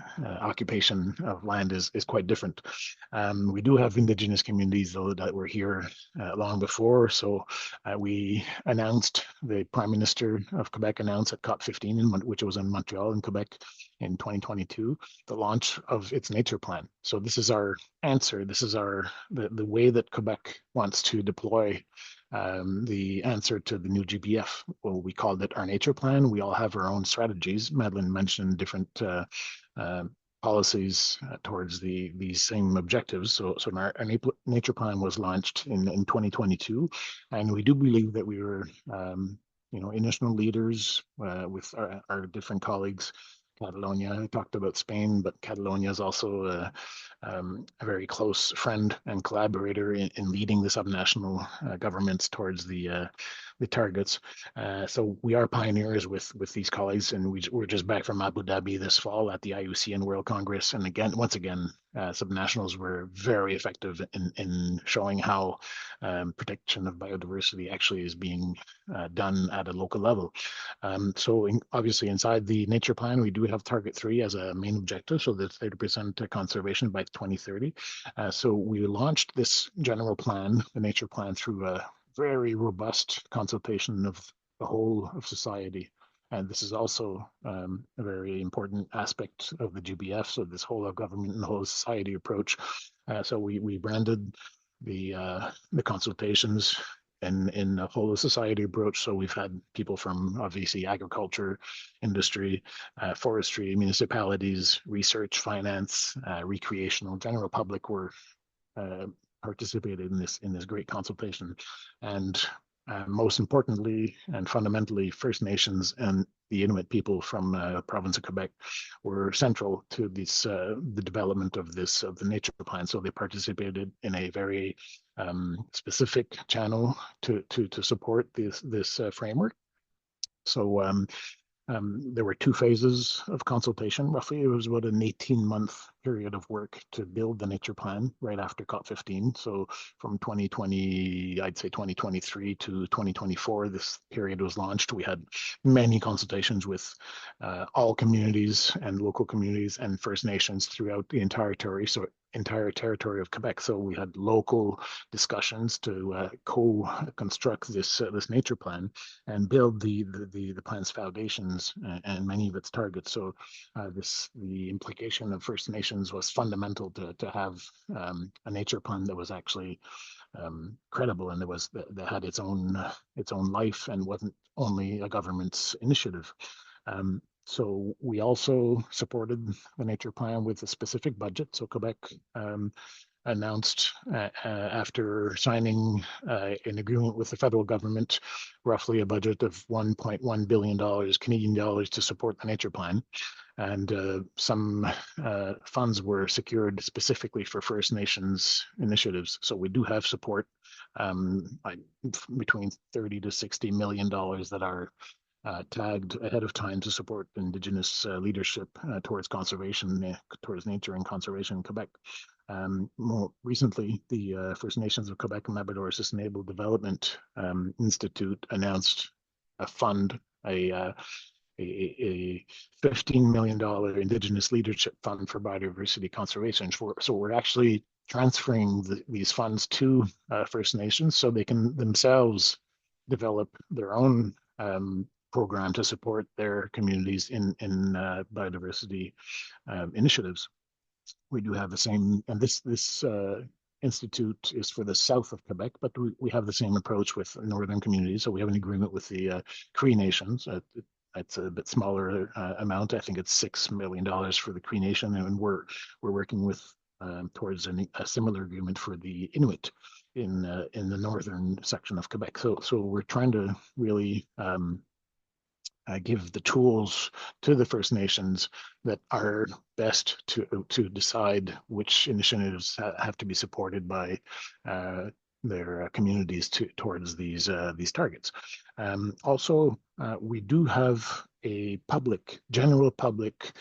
occupation of land is quite different. We do have Indigenous communities, though, that were here long before. So we announced, the Prime Minister of Quebec announced at COP15, which was in Montreal in Quebec in 2022, the launch of its nature plan. So this is our answer. This is the way that Quebec wants to deploy the answer to the new GBF. Well, we called it our nature plan. We all have our own strategies. Madeleine mentioned different policies towards these same objectives. So our nature plan was launched in 2022, and we do believe that we were initial leaders with our different colleagues. Catalonia, I talked about Spain, but Catalonia is also a very close friend and collaborator in leading the subnational governments towards the targets. So we are pioneers with these colleagues, and we're just back from Abu Dhabi this fall at the IUCN World Congress. And once again, subnationals were very effective in showing how protection of biodiversity actually is being done at a local level. So obviously inside the nature plan, we do have target 3 as a main objective, so that's 30% conservation by 2030. So we launched this general plan, the nature plan, through a very robust consultation of the whole of society. And this is also a very important aspect of the GBF, so this whole of government and whole of society approach. So we branded the consultations in a whole of society approach. So we've had people from obviously agriculture, industry, forestry, municipalities, research, finance, recreational, general public were participated in this great consultation. And most importantly and fundamentally, First Nations and the Inuit people from the province of Quebec were central to this the development of the nature plan. So they participated in a very specific channel to support this framework. So there were 2 phases of consultation. Roughly, it was about an 18-month period of work to build the nature plan right after COP15. So from 2020, I'd say 2023 to 2024, this period was launched. We had many consultations with all communities and local communities and First Nations throughout the entire territory of Quebec. So we had local discussions to co-construct this nature plan and build the plan's foundations and many of its targets. So the implication of First Nations was fundamental to have a nature plan that was actually credible, and that had its own life and wasn't only a government's initiative. So we also supported the nature plan with a specific budget. So Quebec announced after signing an agreement with the federal government, roughly a budget of $1.1 billion Canadian dollars to support the nature plan. And some funds were secured specifically for First Nations initiatives. So we do have support between $30 to $60 million that are tagged ahead of time to support Indigenous leadership towards conservation, towards nature and conservation in Quebec. More recently, the First Nations of Quebec and Labrador Sustainable Development Institute announced a fund, a $15 million Indigenous Leadership Fund for Biodiversity Conservation. So we're actually transferring these funds to First Nations so they can themselves develop their own program to support their communities in biodiversity initiatives. We do have the same, and this institute is for the south of Quebec, but we have the same approach with northern communities. So we have an agreement with the Cree Nations. It's a bit smaller amount. I think it's $6 million for the Cree Nation, and we're working with towards a similar agreement for the Inuit in the northern section of Quebec. So we're trying to really give the tools to the First Nations that are best to decide which initiatives have to be supported by their communities towards these targets. Also, we do have a general public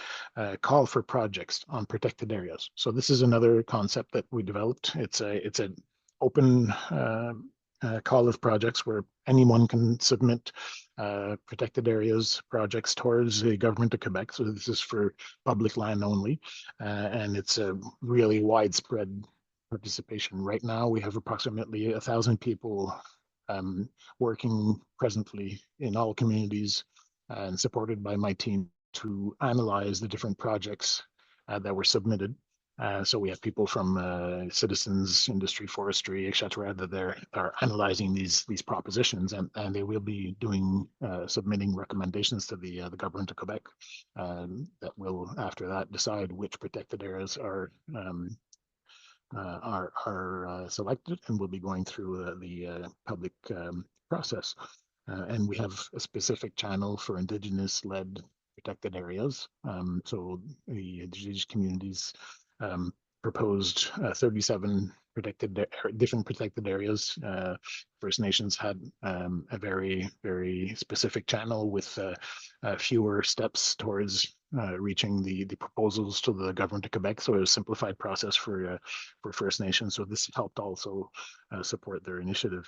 call for projects on protected areas. So this is another concept that we developed. It's an open call of projects where anyone can submit protected areas projects towards the government of Quebec. So this is for public land only, and it's a really widespread participation. Right now, we have approximately 1,000 people working presently in all communities and supported by my team to analyze the different projects that were submitted. So we have people from citizens, industry, forestry, etc., that are analyzing these propositions, and they will be submitting recommendations to the government of Quebec that will, after that, decide which protected areas are selected and will be going through the public process. And we have a specific channel for Indigenous-led protected areas. So the Indigenous communities proposed 37 different protected areas. First Nations had a very, very specific channel with fewer steps towards reaching the proposals to the government of Quebec. So it was a simplified process for First Nations. So this helped also support their initiative.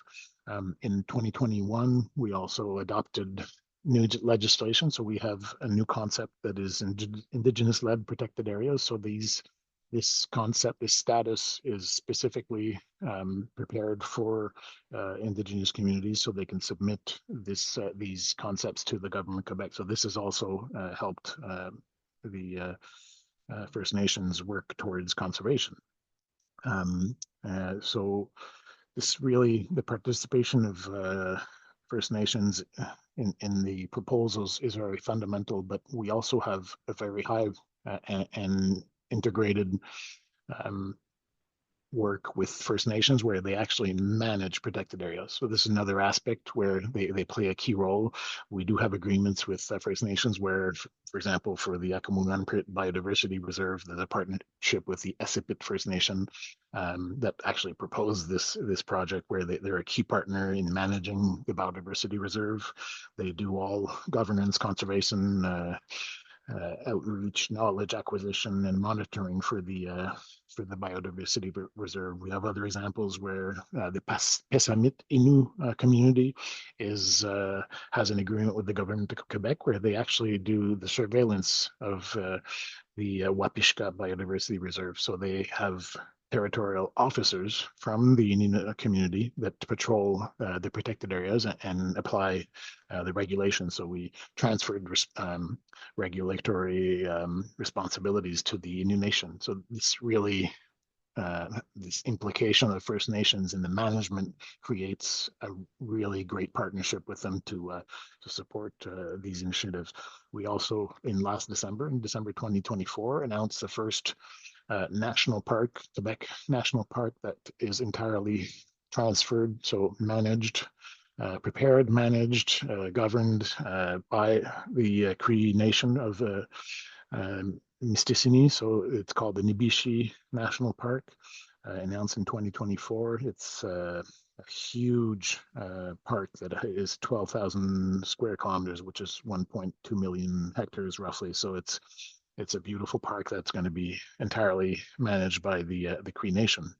In 2021, we also adopted new legislation. So we have a new concept that is Indigenous-led protected areas. So this concept, this status is specifically prepared for Indigenous communities so they can submit these concepts to the government of Quebec. So this has also helped the First Nations work towards conservation. So this really, the participation of First Nations in the proposals is very fundamental, but we also have a very high and integrated work with First Nations where they actually manage protected areas. So this is another aspect where they play a key role. We do have agreements with First Nations where, for example, for the Akamunan Biodiversity Reserve, there's a partnership with the Esipit First Nation that actually proposed this project where they're a key partner in managing the biodiversity reserve. They do all governance, conservation, outreach, knowledge acquisition, and monitoring for the biodiversity reserve. We have other examples where the Pessamit Innu community has an agreement with the government of Quebec where they actually do the surveillance of the Wapishka Biodiversity Reserve. So they have territorial officers from the Indian community that patrol the protected areas and apply the regulations. So we transferred regulatory responsibilities to the Innu Nation. So this really this implication of First Nations in the management creates a really great partnership with them to support these initiatives. We also, in December 2024, announced the first national park, Quebec National Park, that is entirely transferred, so managed, prepared, managed, governed by the Cree Nation of Mistissini. So it's called the Nibishi National Park, announced in 2024. It's a huge park that is 12,000 square kilometers, which is 1.2 million hectares roughly. So it's a beautiful park that's going to be entirely managed by the Cree Nation,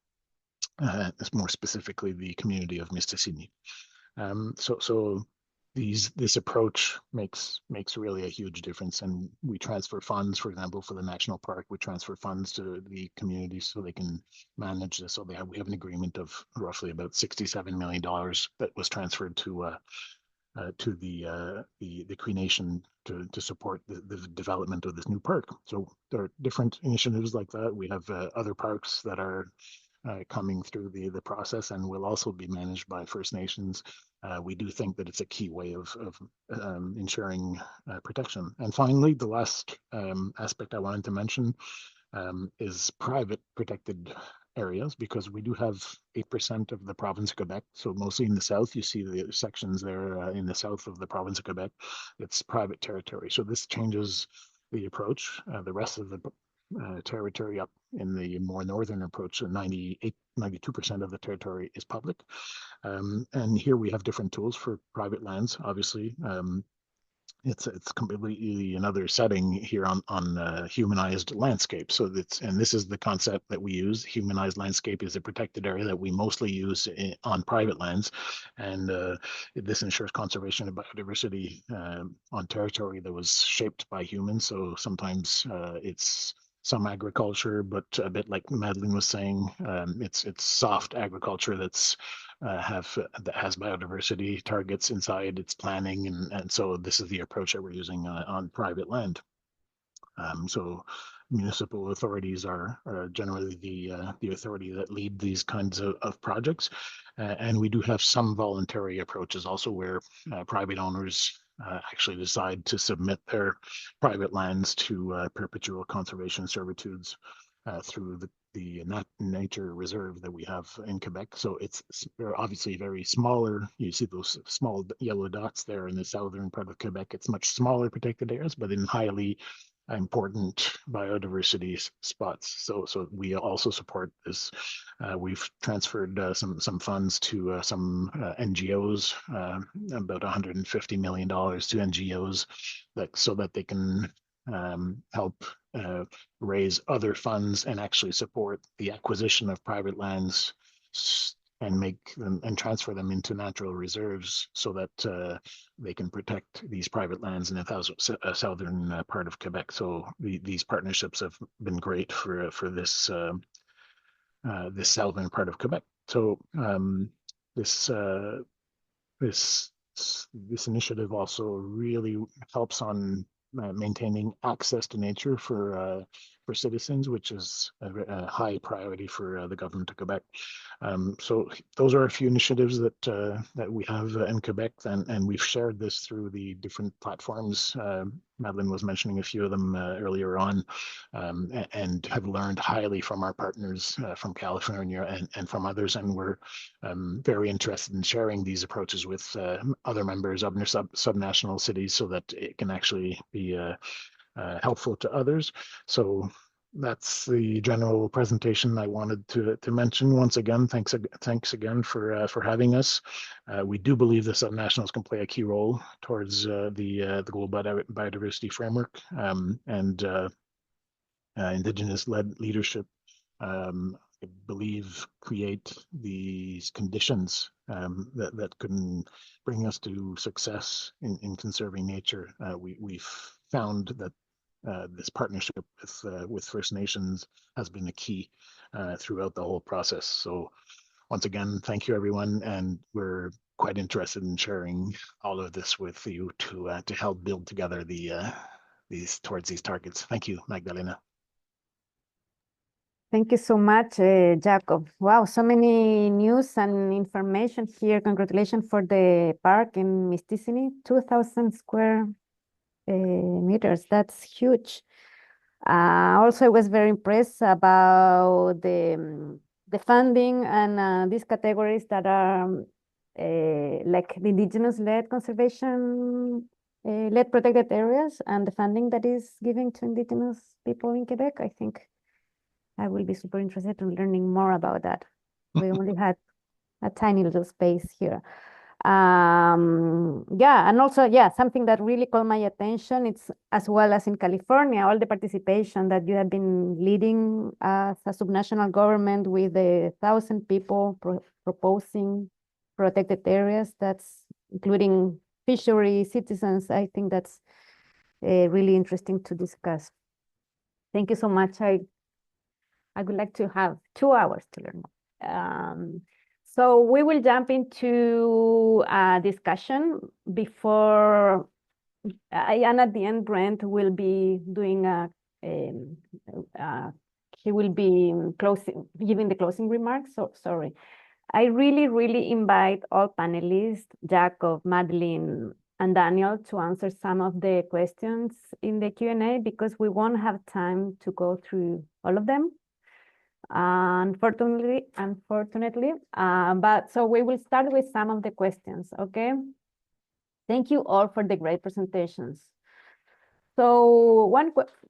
more specifically the community of Mistissini. So this approach makes really a huge difference, and we transfer funds, for example, for the national park. We transfer funds to the community so they can manage this. So we have an agreement of roughly about $67 million that was transferred to the Cree Nation to support the development of this new park. So there are different initiatives like that. We have other parks that are coming through the process and will also be managed by First Nations. We do think that it's a key way of ensuring protection. And finally, the last aspect I wanted to mention is private protected areas, because we do have 8% of the province of Quebec. So mostly in the south, you see the sections there in the south of the province of Quebec. It's private territory. So this changes the approach. The rest of the territory up in the more northern approach, 92% of the territory is public. And here we have different tools for private lands, obviously. It's completely another setting here on humanized landscape. So this is the concept that we use. Humanized landscape is a protected area that we mostly use on private lands, and this ensures conservation of biodiversity on territory that was shaped by humans. So sometimes it's some agriculture, but a bit like Madeline was saying, it's soft agriculture that has biodiversity targets inside its planning, and so this is the approach that we're using on private land. So municipal authorities are generally the authority that lead these kinds of projects, and we do have some voluntary approaches also where private owners actually decide to submit their private lands to perpetual conservation servitudes through the nature reserve that we have in Quebec. So they're obviously very smaller. You see those small yellow dots there in the southern part of Quebec. It's much smaller protected areas, but in highly important biodiversity spots. So we also support this. We've transferred some funds to some NGOs, about $150 million to NGOs, so that they can help raise other funds and actually support the acquisition of private lands and make them and transfer them into natural reserves so that they can protect these private lands in the southern part of Quebec. So these partnerships have been great for this this southern part of Quebec. So this initiative also really helps on maintaining access to nature for citizens, which is a high priority for the government of Quebec. So those are a few initiatives that we have in Quebec, and we've shared this through the different platforms. Madeline was mentioning a few of them earlier on, and have learned highly from our partners from California and from others, and we're very interested in sharing these approaches with other members of subnational cities so that it can actually be helpful to others. So that's the general presentation I wanted to mention. Once again, thanks again for having us. We do believe the subnationals can play a key role towards the global biodiversity framework, and Indigenous-led leadership, I believe, create these conditions that can bring us to success in conserving nature. We've found that this partnership with First Nations has been a key throughout the whole process. So once again, thank you, everyone, and we're quite interested in sharing all of this with you to help build together these targets. Thank you, Magdalena. Thank you so much, Jacob. Wow, so many news and information here. Congratulations for the park in Mysticini, 2,000 square meters. That's huge. Also, I was very impressed about the funding and these categories that are like the indigenous-led conservation led protected areas and the funding that is given to indigenous people in Quebec. I think I will be super interested in learning more about that. We only had a tiny little space here. Yeah, and also, yeah, something that really caught my attention, it's as well as in California, all the participation that you have been leading as a subnational government with 1,000 people proposing protected areas, that's including fishery citizens. I think that's really interesting to discuss. Thank you so much. I would like to have 2 hours to learn more. So we will jump into a discussion before, and at the end, Brent will be doing he will be giving the closing remarks. So sorry. I really invite all panelists, Jacob, Madeline, and Daniel, to answer some of the questions in the Q&A because we won't have time to go through all of them. Unfortunately, but so we will start with some of the questions, okay? Thank you all for the great presentations. So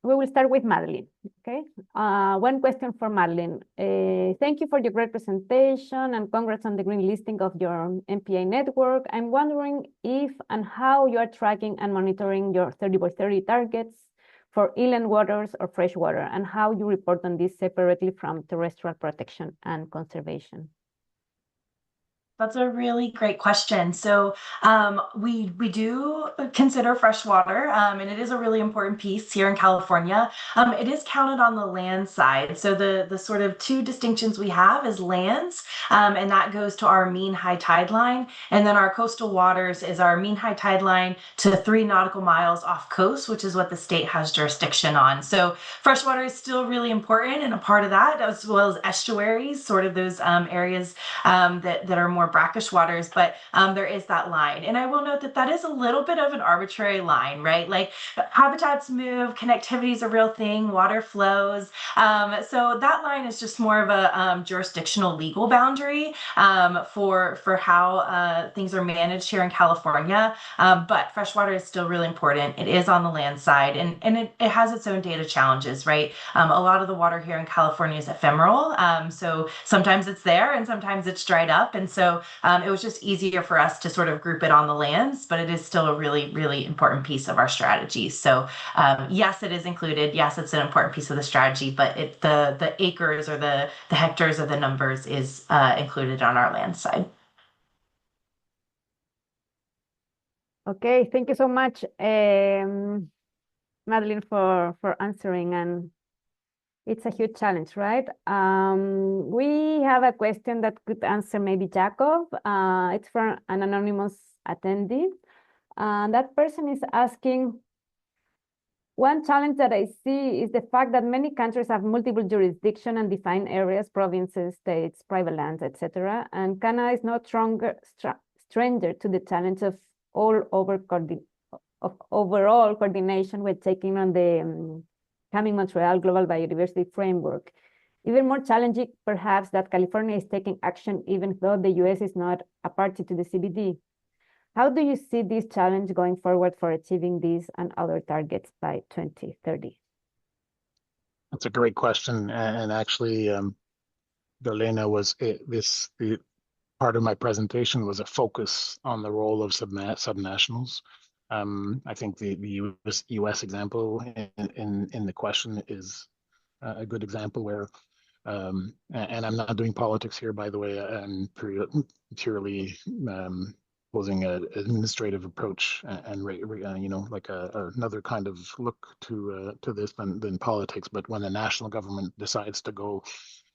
we will start with Madeline, okay? One question for Madeline. Thank you for your great presentation and congrats on the green listing of your MPA network. I'm wondering if and how you are tracking and monitoring your 30x30 targets for inland waters or fresh water, and how you report on this separately from terrestrial protection and conservation. That's a really great question. So we do consider fresh water, and it is a really important piece here in California. It is counted on the land side. So the sort of two distinctions we have is lands, and that goes to our mean high tide line. And then our coastal waters is our mean high tide line to 3 nautical miles off coast, which is what the state has jurisdiction on. So freshwater is still really important and a part of that, as well as estuaries, sort of those areas that are more brackish waters, but there is that line. And I will note that that is a little bit of an arbitrary line, right? Like habitats move, connectivity is a real thing, water flows. So that line is just more of a jurisdictional legal boundary for how things are managed here in California. But freshwater is still really important. It is on the land side, and it has its own data challenges, right? A lot of the water here in California is ephemeral. So sometimes it's there and sometimes it's dried up. And so it was just easier for us to sort of group it on the lands, but it is still a really important piece of our strategy. So yes, it is included. Yes, it's an important piece of the strategy, but the acres or the hectares or the numbers is included on our land side. Okay, thank you so much, Madeline, for answering, and it's a huge challenge, right? We have a question that could answer maybe Jacob. It's from an anonymous attendee. That person is asking, one challenge that I see is the fact that many countries have multiple jurisdiction and defined areas, provinces, states, private lands, etc. And Canada is no stranger to the challenge of overall coordination when taking on the coming Montreal Global Biodiversity Framework. Even more challenging, perhaps, that California is taking action even though the US is not a party to the CBD. How do you see this challenge going forward for achieving these and other targets by 2030? That's a great question. And actually, Darlena, the part of my presentation was a focus on the role of subnationals. I think the US example in the question is a good example where, and I'm not doing politics here, by the way, I'm purely posing an administrative approach and like another kind of look to this than politics. But when the national government decides to go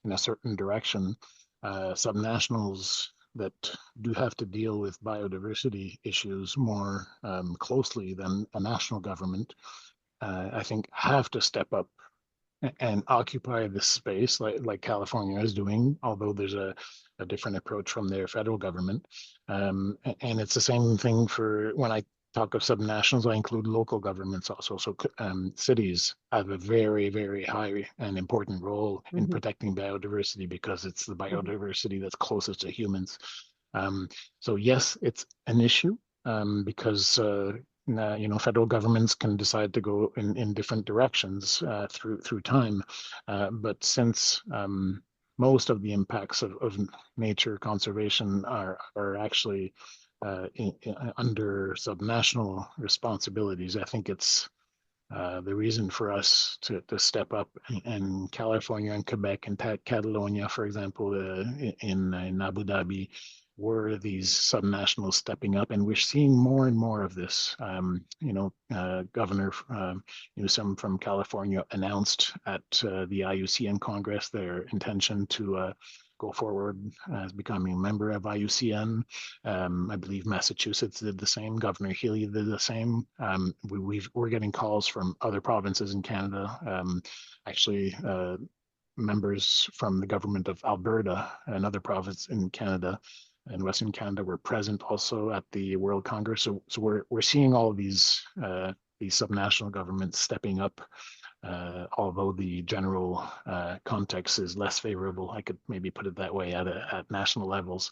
in a certain direction, subnationals that do have to deal with biodiversity issues more closely than a national government, I think have to step up and occupy this space like California is doing, although there's a different approach from their federal government. And it's the same thing for when I talk of subnationals, I include local governments also. So cities have a very, very high and important role in protecting biodiversity because it's the biodiversity that's closest to humans. So yes, it's an issue because federal governments can decide to go in different directions through time. But since most of the impacts of nature conservation are actually under subnational responsibilities, I think it's the reason for us to step up in California and Quebec and Catalonia, for example, in Abu Dhabi, were these subnationals stepping up, and we're seeing more and more of this. Governor Newsom from California announced at the IUCN Congress their intention to go forward as becoming a member of IUCN. I believe Massachusetts did the same. Governor Healy did the same. We're getting calls from other provinces in Canada. Actually, members from the government of Alberta, another province in Canada, and Western Canada, were present also at the World Congress. So we're seeing all of these subnational governments stepping up. Although the general context is less favorable, I could maybe put it that way at national levels,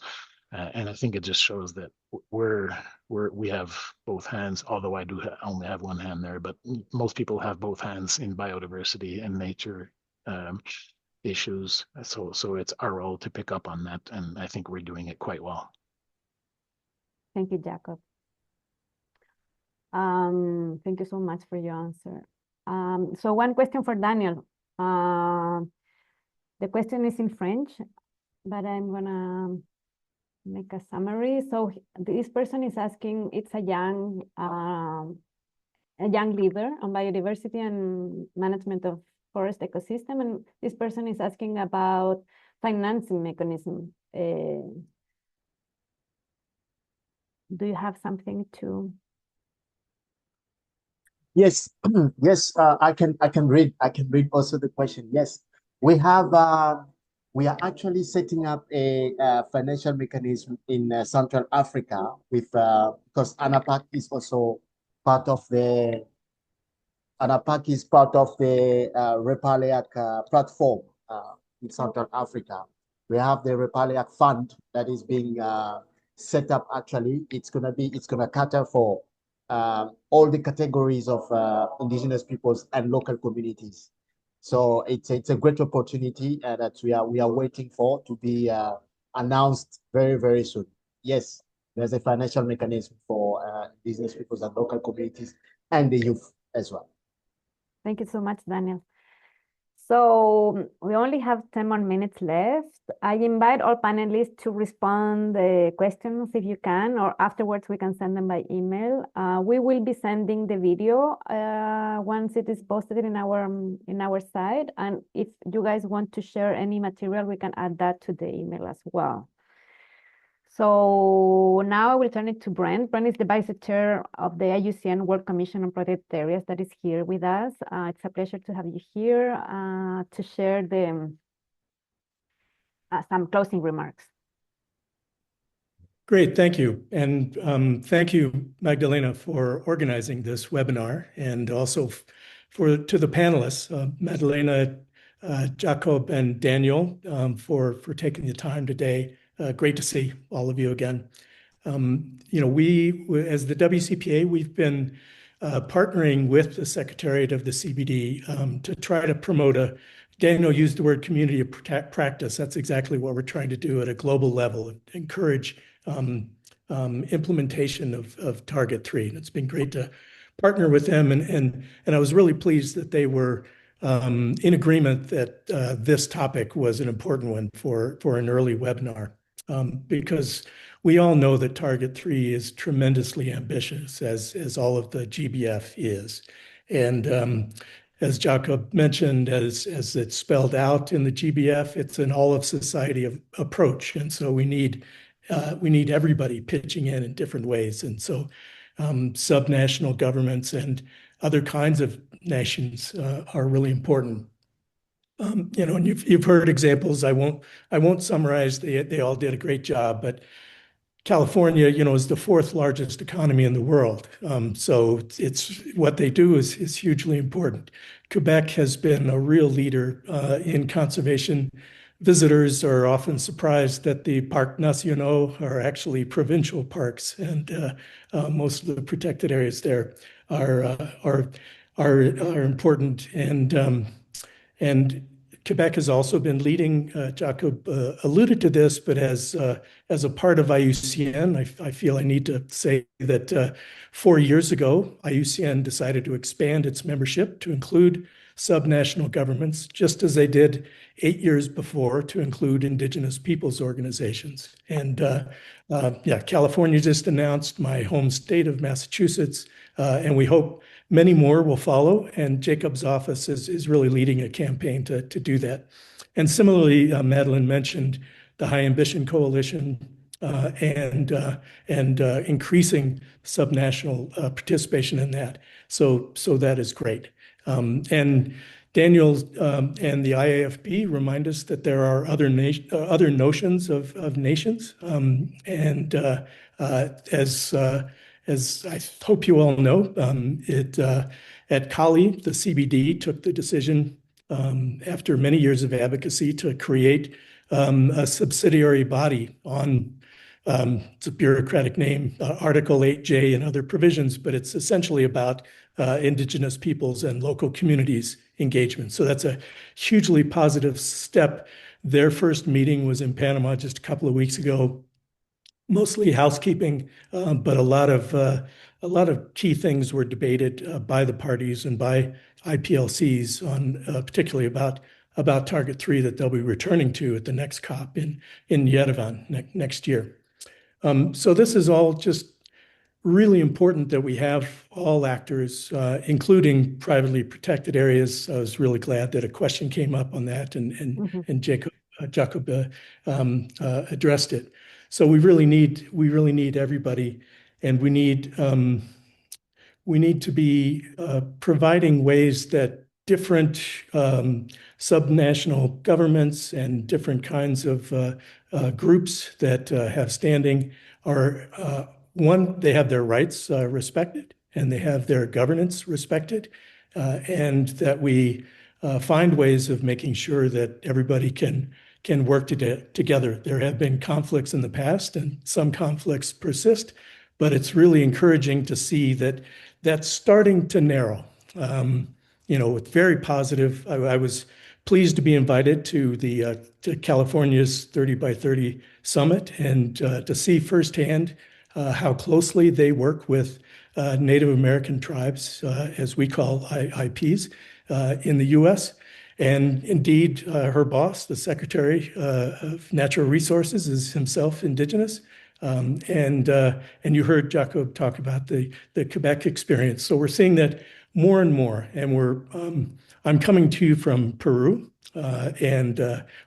and I think it just shows that we have both hands. Although I do only have one hand there, but most people have both hands in biodiversity and nature issues. So it's our role to pick up on that, and I think we're doing it quite well. Thank you, Jacob. Thank you so much for your answer. So one question for Daniel. The question is in French, but I'm gonna make a summary. So this person is asking, it's a young leader on biodiversity and management of forest ecosystem, and this person is asking about financing mechanism. Do you have something to? Yes, yes, I can read also the question. Yes, we are actually setting up a financial mechanism in Central Africa with because ANAPAC is also part of the Repaliac platform in Central Africa. We have the Repaliac Fund that is being set up. Actually, it's gonna cater for all the categories of indigenous peoples and local communities. So it's a great opportunity that we are waiting for to be announced very, very soon. Yes, there's a financial mechanism for indigenous peoples and local communities and the youth as well. Thank you so much, Daniel. So we only have 10 more minutes left. I invite all panelists to respond the questions if you can, or afterwards we can send them by email. We will be sending the video once it is posted in our site. And if you guys want to share any material, we can add that to the email as well. So now I will turn it to Brent. Brent is the Vice Chair of the IUCN World Commission on Protected Areas that is here with us. It's a pleasure to have you here to share some closing remarks. Great, thank you. And thank you, Magdalena, for organizing this webinar, and also to the panelists, Magdalena, Jacob, and Daniel, for taking the time today. Great to see all of you again. We, as the WCPA, we've been partnering with the Secretariat of the CBD to try to promote Daniel used the word community of practice. That's exactly what we're trying to do at a global level, encourage implementation of Target 3. And it's been great to partner with them. And I was really pleased that they were in agreement that this topic was an important one for an early webinar. Because we all know that Target 3 is tremendously ambitious, as all of the GBF is. And as Jacob mentioned, as it's spelled out in the GBF, it's an all-of-society approach. And so we need everybody pitching in different ways. And so subnational governments and other kinds of nations are really important. And you've heard examples. I won't summarize. They all did a great job, but California, is the fourth largest economy in the world. So it's what they do is hugely important. Quebec has been a real leader in conservation. Visitors are often surprised that the Parcs Nationaux are actually provincial parks, and most of the protected areas there are important. And Quebec has also been leading. Jacob alluded to this, but as a part of IUCN, I feel I need to say that 4 years ago, IUCN decided to expand its membership to include subnational governments, just as they did 8 years before to include Indigenous Peoples organizations. And California just announced, my home state of Massachusetts, and we hope many more will follow, and Jacob's office is really leading a campaign to do that. And similarly, Madeline mentioned the High Ambition Coalition and increasing subnational participation in that. So that is great. And Daniel and the IAFP remind us that there are other notions of nations, as I hope you all know, at Cali, the CBD took the decision after many years of advocacy to create a subsidiary body on, it's a bureaucratic name, Article 8J and other provisions, but it's essentially about Indigenous peoples and local communities engagement. So that's a hugely positive step. Their first meeting was in Panama just a couple of weeks ago. Mostly housekeeping, but a lot of key things were debated by the parties and by IPLCs on particularly about Target 3 that they'll be returning to at the next COP in Yerevan next year. So this is all just really important that we have all actors, including privately protected areas. I was really glad that a question came up on that, and Jacob addressed it. So we really need everybody, and we need to be providing ways that different subnational governments and different kinds of groups that have standing are they have their rights respected, and they have their governance respected, and that we find ways of making sure that everybody can work together. There have been conflicts in the past, and some conflicts persist, but it's really encouraging to see that that's starting to narrow. It's very positive. I was pleased to be invited to California's 30 by 30 summit and to see firsthand how closely they work with Native American tribes, as we call IPs, in the U.S. And indeed, her boss, the Secretary of Natural Resources, is himself Indigenous. And you heard Jacob talk about the Quebec experience. So we're seeing that more and more. And I'm coming to you from Peru. And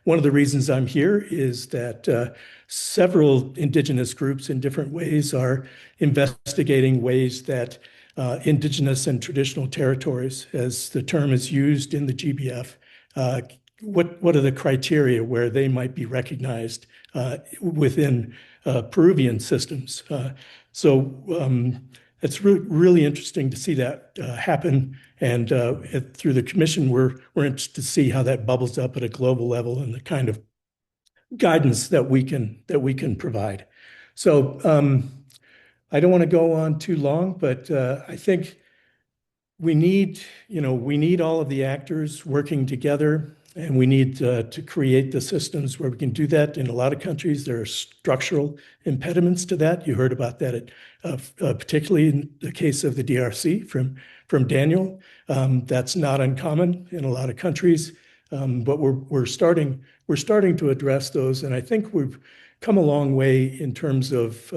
one of the reasons I'm here is that several Indigenous groups in different ways are investigating ways that Indigenous and traditional territories, as the term is used in the GBF, what are the criteria where they might be recognized within Peruvian systems? So it's really interesting to see that happen. And through the commission, we're interested to see how that bubbles up at a global level and the kind of guidance that we can provide. So I don't want to go on too long, but I think we need all of the actors working together, and we need to create the systems where we can do that. In a lot of countries, there are structural impediments to that. You heard about that, particularly in the case of the DRC from Daniel. That's not uncommon in a lot of countries, but we're starting to address those, and I think we've come a long way in terms of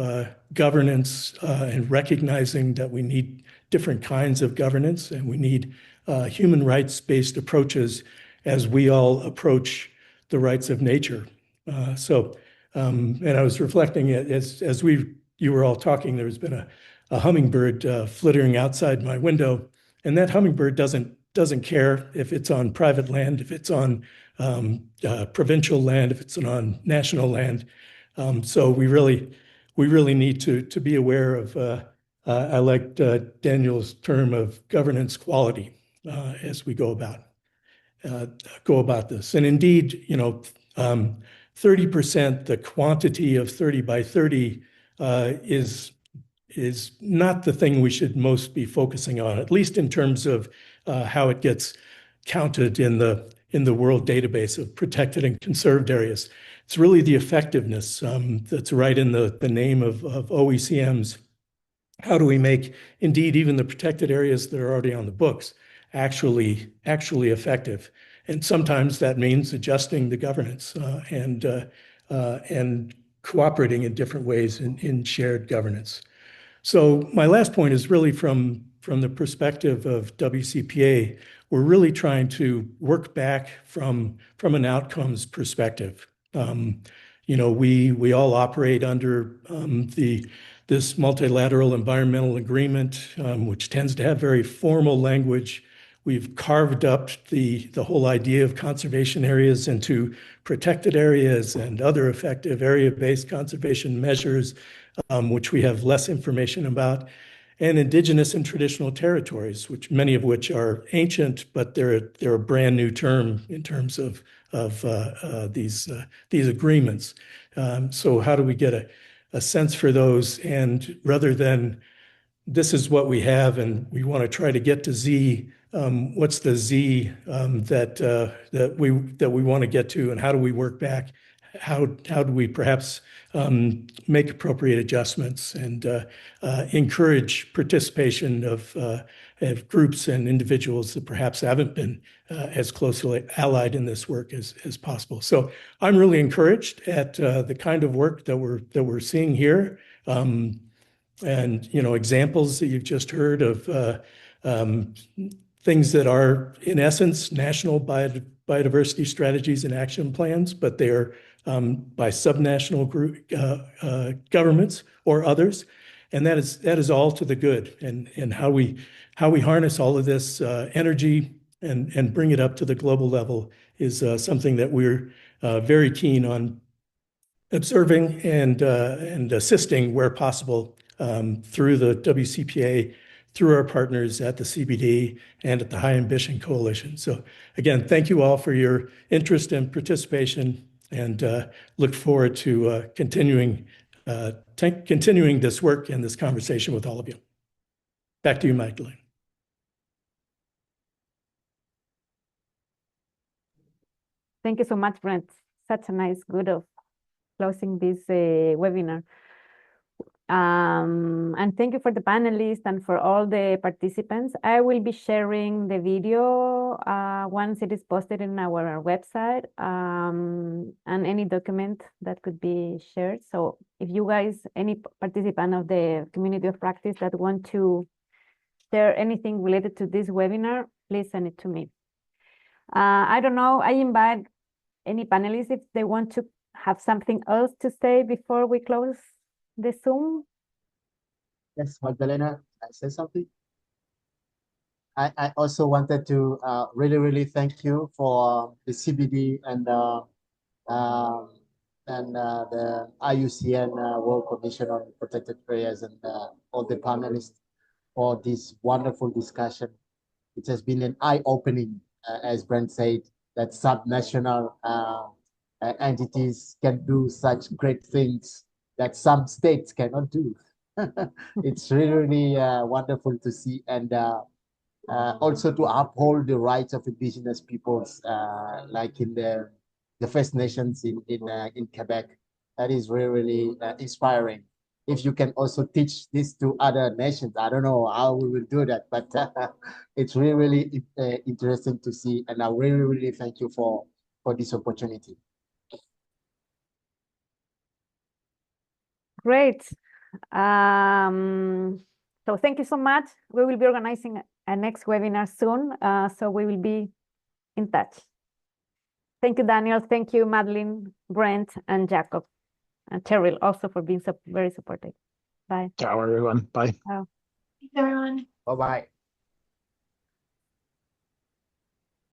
governance and recognizing that we need different kinds of governance, and we need human rights-based approaches as we all approach the rights of nature. And I was reflecting as you were all talking, there's been a hummingbird flittering outside my window, and that hummingbird doesn't doesn't care if it's on private land, if it's on provincial land, if it's on national land. So we really need to be aware of, I liked Daniel's term of governance quality as we go about this. And indeed, 30%, the quantity of 30 by 30 is not the thing we should most be focusing on, at least in terms of how it gets counted in the world database of protected and conserved areas. It's really the effectiveness that's right in the name of OECMs. How do we make, indeed, even the protected areas that are already on the books actually effective? And sometimes that means adjusting the governance and cooperating in different ways in shared governance. So my last point is really from the perspective of WCPA, we're really trying to work back from an outcomes perspective. We all operate under this multilateral environmental agreement, which tends to have very formal language. We've carved up the whole idea of conservation areas into protected areas and other effective area-based conservation measures, which we have less information about, and indigenous and traditional territories, many of which are ancient, but they're a brand new term in terms of these agreements. So how do we get a sense for those? And rather than this is what we have and we want to try to get to Z, what's the Z that we want to get to, and how do we work back? How do we perhaps make appropriate adjustments and encourage participation of groups and individuals that perhaps haven't been as closely allied in this work as possible. So I'm really encouraged at the kind of work that we're seeing here, and examples that you've just heard of things that are in essence national biodiversity strategies and action plans, but they are by subnational governments or others, and that is all to the good. And how we harness all of this energy and bring it up to the global level is something that we're very keen on observing and assisting where possible through the WCPA, through our partners at the CBD and at the High Ambition Coalition. So again, thank you all for your interest and participation, and look forward to continuing this work and this conversation with all of you. Back to you, Magdalene. Thank you so much, Brent. Such a nice good of closing this webinar. And thank you for the panelists and for all the participants. I will be sharing the video once it is posted in our website, and any document that could be shared. So if you guys, any participant of the community of practice that want to share anything related to this webinar, please send it to me. I don't know, I invite any panelists if they want to have something else to say before we close the Zoom. Yes, Magdalena, I say something. I also wanted to really thank you for the CBD and the IUCN World Commission on Protected Areas and all the panelists for this wonderful discussion. It has been an eye-opening, as Brent said, that subnational entities can do such great things that some states cannot do. It's really wonderful to see, and also to uphold the rights of Indigenous peoples, like in the First Nations in Quebec. That is really inspiring. If you can also teach this to other nations, I don't know how we will do that, but it's really interesting to see, and I really thank you for this opportunity. Great. So thank you so much. We will be organizing a next webinar soon, so we will be in touch. Thank you, Daniel. Thank you, Madeline, Brent, and Jacob, and Cheryl also for being very supportive. Bye. Ciao, everyone. Bye. Ciao. Thanks, everyone. Bye-bye.